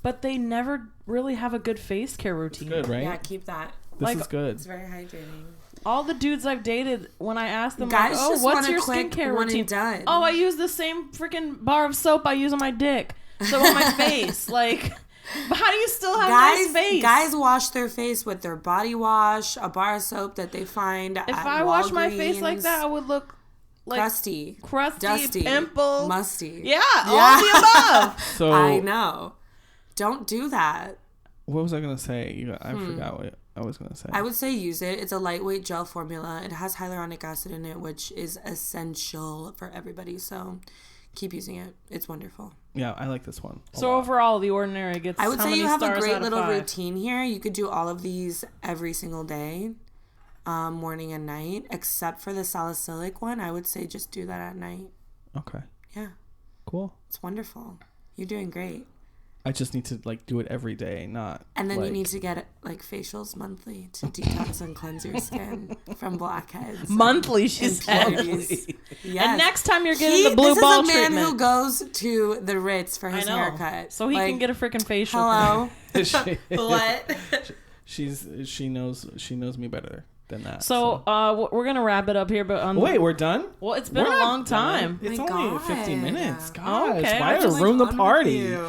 but they never really have a good face care routine. Good, right? Yeah, keep that. This like- is good. It's very hydrating. All the dudes I've dated, when I ask them, Guys like, "Oh, just what's want a your quick skincare one routine?" and done. Oh, I use the same freaking bar of soap I use on my dick, so on my face. Like, but how do you still have a nice face? Guys wash their face with their body wash, a bar of soap that they find if at I wash my face like Walgreens. that, I would look like crusty, crusty, pimples, musty. Yeah, all the above. So I know. Don't do that. what was I gonna say? I forgot what I was gonna say. I would say use it. It's a lightweight gel formula. It has hyaluronic acid in it, which is essential for everybody. So keep using it. It's wonderful. Yeah, I like this one. So overall, The Ordinary gets. I would how say many you have a stars out great of little 5? routine here. You could do all of these every single day, morning and night, except for the salicylic one. I would say just do that at night. Okay, Yeah, cool. it's wonderful. You're doing great. I just need to like do it every day, not. And then you like- need to get like facials monthly to detox and cleanse your skin from blackheads. Monthly, she said. impurities. Yes. And next time you're getting the blue this ball is a man treatment. who goes to the Ritz for I his know. haircut. So he Like, can get a freaking facial. hello. She- What? she knows me better than that. So we're gonna wrap it up here, but wait, we're done. well, it's been a We're not long done. time. It's My only God. 15 minutes. Oh, Gosh, okay. why I'm did just, I ruin the On with party? you.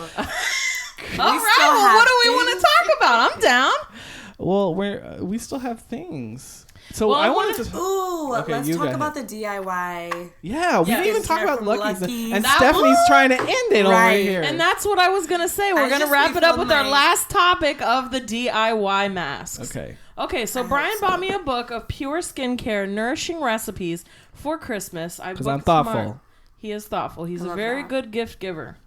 All right. Well, what do we want to talk about? I'm down. Well, we still have things. So Well, I wanted to. Ooh, Okay, let's you talk go about the DIY. Yeah, we didn't even talk about Lucky's. Lucky. And That Stephanie's was- trying to end it over Right. here. And that's what I was going to say. We're I going to just wrap it up refilled with our my- last topic of the DIY masks. Okay. So Brian bought me a book of pure skincare, nourishing recipes for Christmas. Because I'm thoughtful. He is thoughtful. He's I a love very that. good gift giver.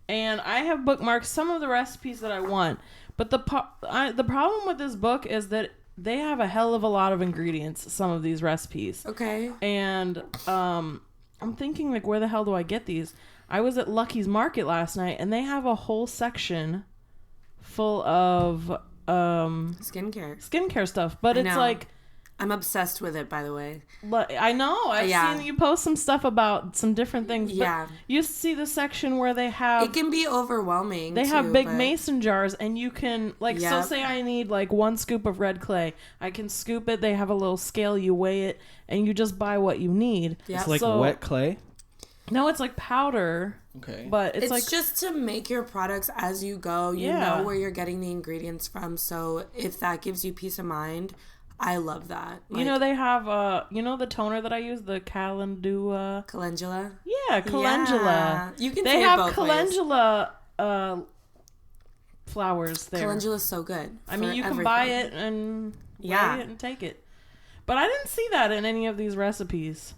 And I have bookmarked some of the recipes that I want. But the problem with this book is that they have a hell of a lot of ingredients, some of these recipes. Okay. And I'm thinking, like, where the hell do I get these? I was at Lucky's Market last night, and they have a whole section full of skincare stuff. But I it's know. like, I'm obsessed with it, by the way. I know. I've seen you post some stuff about some different things. Yeah. But you see the section where they have... It can be overwhelming. They have big mason jars, and you can, like, so Yep. say I need, like, 1 scoop of red clay. I can scoop it. They have a little scale. You weigh it, and you just buy what you need. Yep. It's like So- wet clay. No, it's like powder. Okay. But it's like... just to make your products as you go. You Yeah. know where you're getting the ingredients from. So if that gives you peace of mind, I love that. you know, they have, you know the toner that I use? The calendula? calendula. Yeah, calendula. Yeah. You can They say it have both ways. calendula flowers there. Calendula's so good. I mean, for you can everything. buy it and weigh it and take it. But I didn't see that in any of these recipes.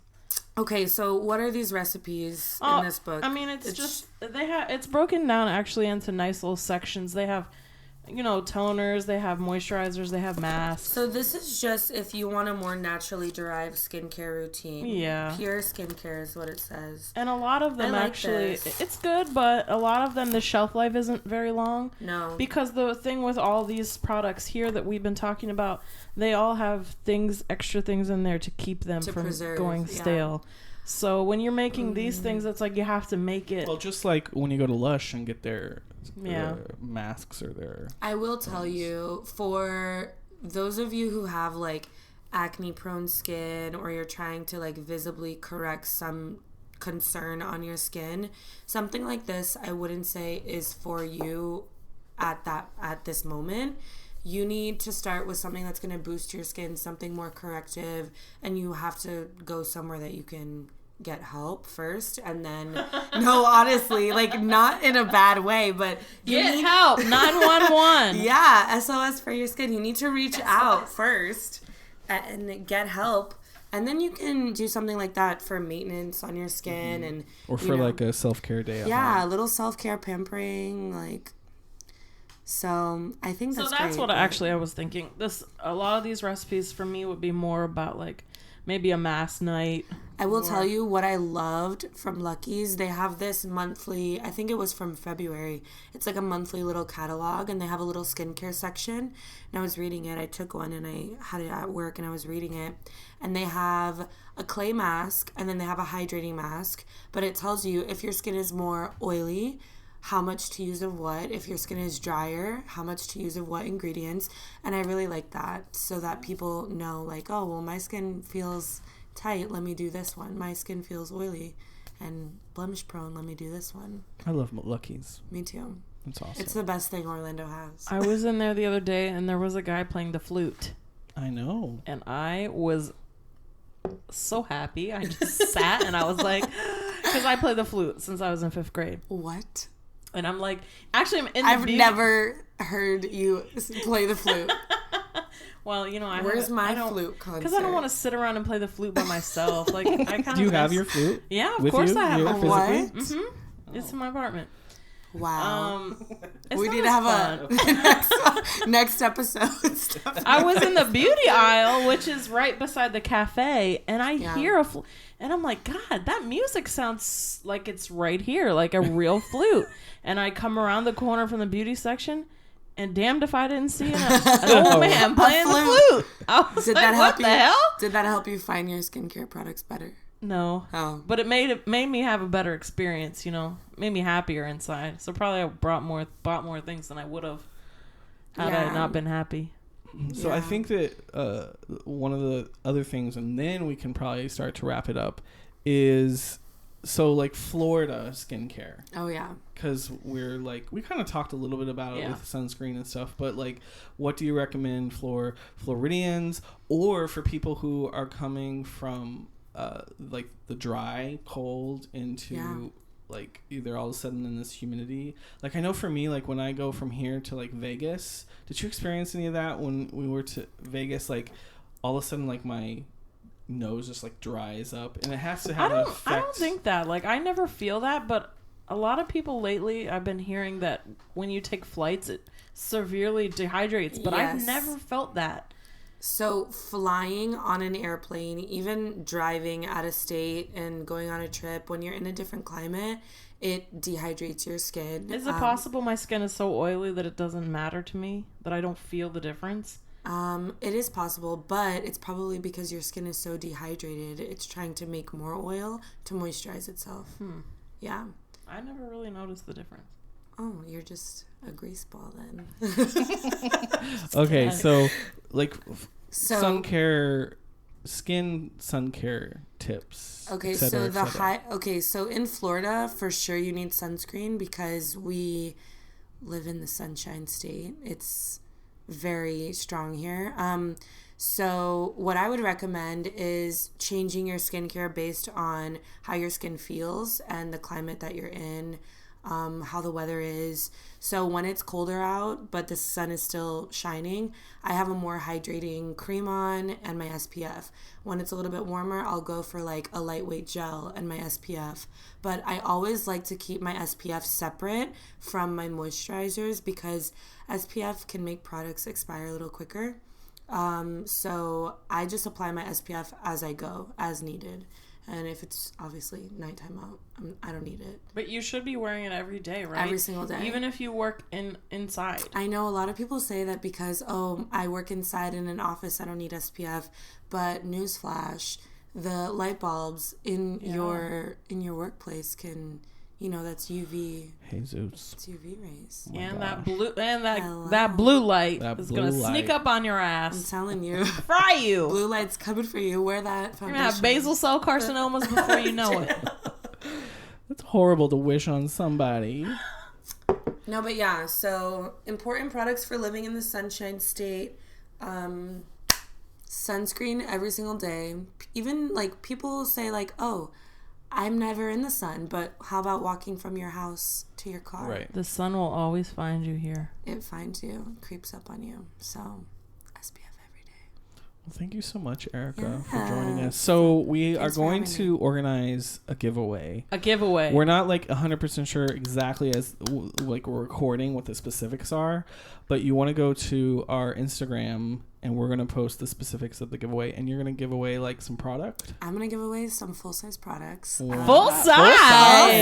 Okay, so what are these recipes in this book? I mean, it's just it's broken down actually into nice little sections. They have, you know, toners, they have moisturizers, they have masks. So this is just if you want a more naturally derived skincare routine. Yeah. Pure skincare is what it says. And a lot of them I like actually, this. it's good, but a lot of them, the shelf life isn't very long. No. Because the thing with all these products here that we've been talking about, they all have extra things in there to keep them from preserve, going yeah. stale. So when you're making these things, it's like you have to make it. Well, just like when you go to Lush and get their Yeah. masks or their... I will tell you, for those of you who have like acne prone skin or you're trying to like visibly correct some concern on your skin, something like this I wouldn't say is for you at this moment. You need to start with something that's going to boost your skin, something more corrective, and you have to go somewhere that you can get help first, and then no, honestly, like not in a bad way, but you Get need help, 911. yeah, SOS for your skin. You need to reach out first and get help, and then you can do something like that for maintenance on your skin and Or for like a self-care day at yeah, home. a little self-care pampering, like. So I think that's So that's great, what I was thinking. A lot of these recipes for me would be more about like maybe a mass night. I will tell you what I loved from Lucky's. They have this monthly, I think it was from February. It's like a monthly little catalog, and they have a little skincare section. And I was reading it. I took one and I had it at work and I was reading it. And they have a clay mask and then they have a hydrating mask. But it tells you if your skin is more oily, how much to use of what. If your skin is drier, how much to use of what ingredients. And I really like that, so that people know, like, oh, well, my skin feels tight, let me do this one. My skin feels oily and blemish prone, let me do this one. I love Lucky's. Me too. It's awesome. It's the best thing Orlando has. I was in there the other day and there was a guy playing the flute. I know. And I was so happy. I just sat and I was like, because I play the flute since I was in 5th grade. What? And I'm like, actually, I'm in the I've never heard you play the flute. Well, you know, Where's my flute concert? Because I don't want to sit around and play the flute by myself. Like, I kind of. Do you have your flute? Yeah, of with course you? I have You my have flute. it physically? It's in my apartment. Wow. It's We not need to as have fun. a next episode. I was in the beauty aisle, which is right beside the cafe, and I Yeah. hear and I'm like, God, that music sounds like it's right here, like a real flute. And I come around the corner from the beauty section, and damned if I didn't see an old man playing the flute. I was like, what the hell? Did that help you find your skincare products better? No. Oh. But it made me have a better experience, you know. Made me happier inside. So probably I bought more things than I would have had I not been happy. So I think that one of the other things, and then we can probably start to wrap it up, is So like Florida skincare. Oh yeah. Because we're like, we kind of talked a little bit about it with sunscreen and stuff, but like, what do you recommend for Floridians or for people who are coming from like the dry cold into like either all of a sudden in this humidity? Like, I know for me, like when I go from here to like Vegas, did you experience any of that when we were to Vegas? Like all of a sudden, like my nose just like dries up, and it has to have an effect. I don't think that. Like, I never feel that, but a lot of people lately, I've been hearing that when you take flights, it severely dehydrates, but I've never felt that. So flying on an airplane, even driving out of state and going on a trip, when you're in a different climate, it dehydrates your skin. Is it possible my skin is so oily that it doesn't matter to me, that I don't feel the difference? It is possible, but it's probably because your skin is so dehydrated. It's trying to make more oil to moisturize itself. Yeah. I never really noticed the difference. Oh, you're just a grease ball then. Okay, so like sun care, skin sun care tips. Okay, so so in Florida, for sure you need sunscreen because we live in the Sunshine State. It's very strong here. So what I would recommend is changing your skincare based on how your skin feels and the climate that you're in, how the weather is. So when it's colder out, but the sun is still shining, I have a more hydrating cream on and my SPF. When it's a little bit warmer, I'll go for like a lightweight gel and my SPF. But I always like to keep my SPF separate from my moisturizers because SPF can make products expire a little quicker. So I just apply my SPF as I go, as needed. And if it's obviously nighttime out, I don't need it. But you should be wearing it every day, right? Every single day. Even if you work inside. I know a lot of people say that because, I work inside in an office, I don't need SPF. But newsflash, the light bulbs in your workplace can, that's UV. Jesus. It's UV rays. And that blue light is going to sneak up on your ass. I'm telling you. Fry you. Blue light's coming for you. Wear that foundation. You're going to have basal cell carcinomas before you know it. That's horrible to wish on somebody. No, but yeah, so important products for living in the Sunshine State. Sunscreen every single day. Even like people say like, oh, I'm never in the sun, but how about walking from your house to your car? Right. The sun will always find you here. It finds you, creeps up on you. So, SPF every day. Well, thank you so much, Ericka, for joining us. So we are going to organize a giveaway. We're not like 100% sure exactly like we're recording what the specifics are, but you want to go to our Instagram and we're going to post the specifics of the giveaway, and you're going to give away like some product. I'm going to give away some full-size products. Full size. Full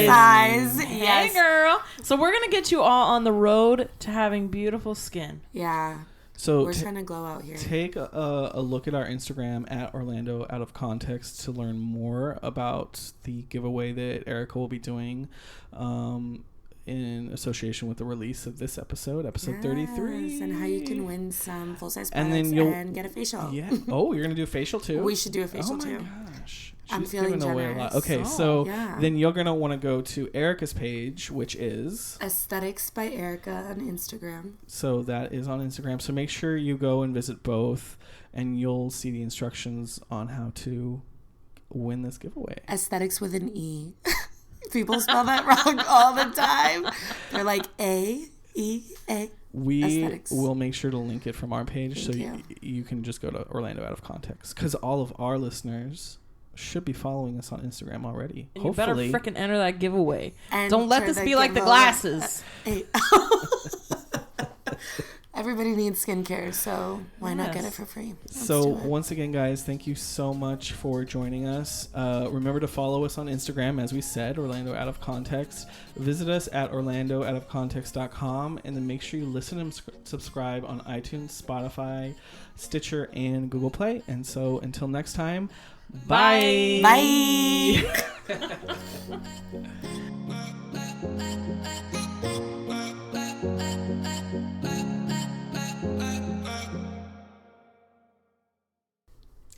size. Yes. Hey, girl. So we're going to get you all on the road to having beautiful skin. Yeah. So we're trying to glow out here. Take a look at our Instagram at Orlando Out of Context to learn more about the giveaway that Ericka will be doing in association with the release of this episode 33. And how you can win some full-size products and get a facial. Yeah. Oh, you're going to do a facial too? We should do a facial too. Oh my gosh. I'm feeling generous. A lot. Okay, then you're going to want to go to Ericka's page, which is Aesthetics by Ericka on Instagram. So that is on Instagram. So make sure you go and visit both, and you'll see the instructions on how to win this giveaway. Aesthetics with an E. People spell that wrong all the time. They're like A-E-A. We Aesthetics. will make sure to link it from our page. You can just go to Orlando Out of Context, because all of our listeners should be following us on Instagram already. And hopefully. you better freaking enter that giveaway. And don't let this be like the glasses. Everybody needs skincare, so why not get it for free? So once again, guys, thank you so much for joining us. Remember to follow us on Instagram, as we said, Orlando Out of Context. Visit us at orlandooutofcontext.com, and then make sure you listen and subscribe on iTunes, Spotify, Stitcher, and Google Play. And so until next time, bye. Bye.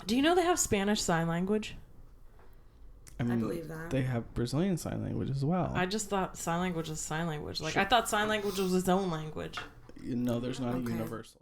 Do you know they have Spanish Sign Language? I mean, believe that. They have Brazilian Sign Language as well. I just thought sign language was sign language. Like, I thought sign language was its own language. No, there's not a universal.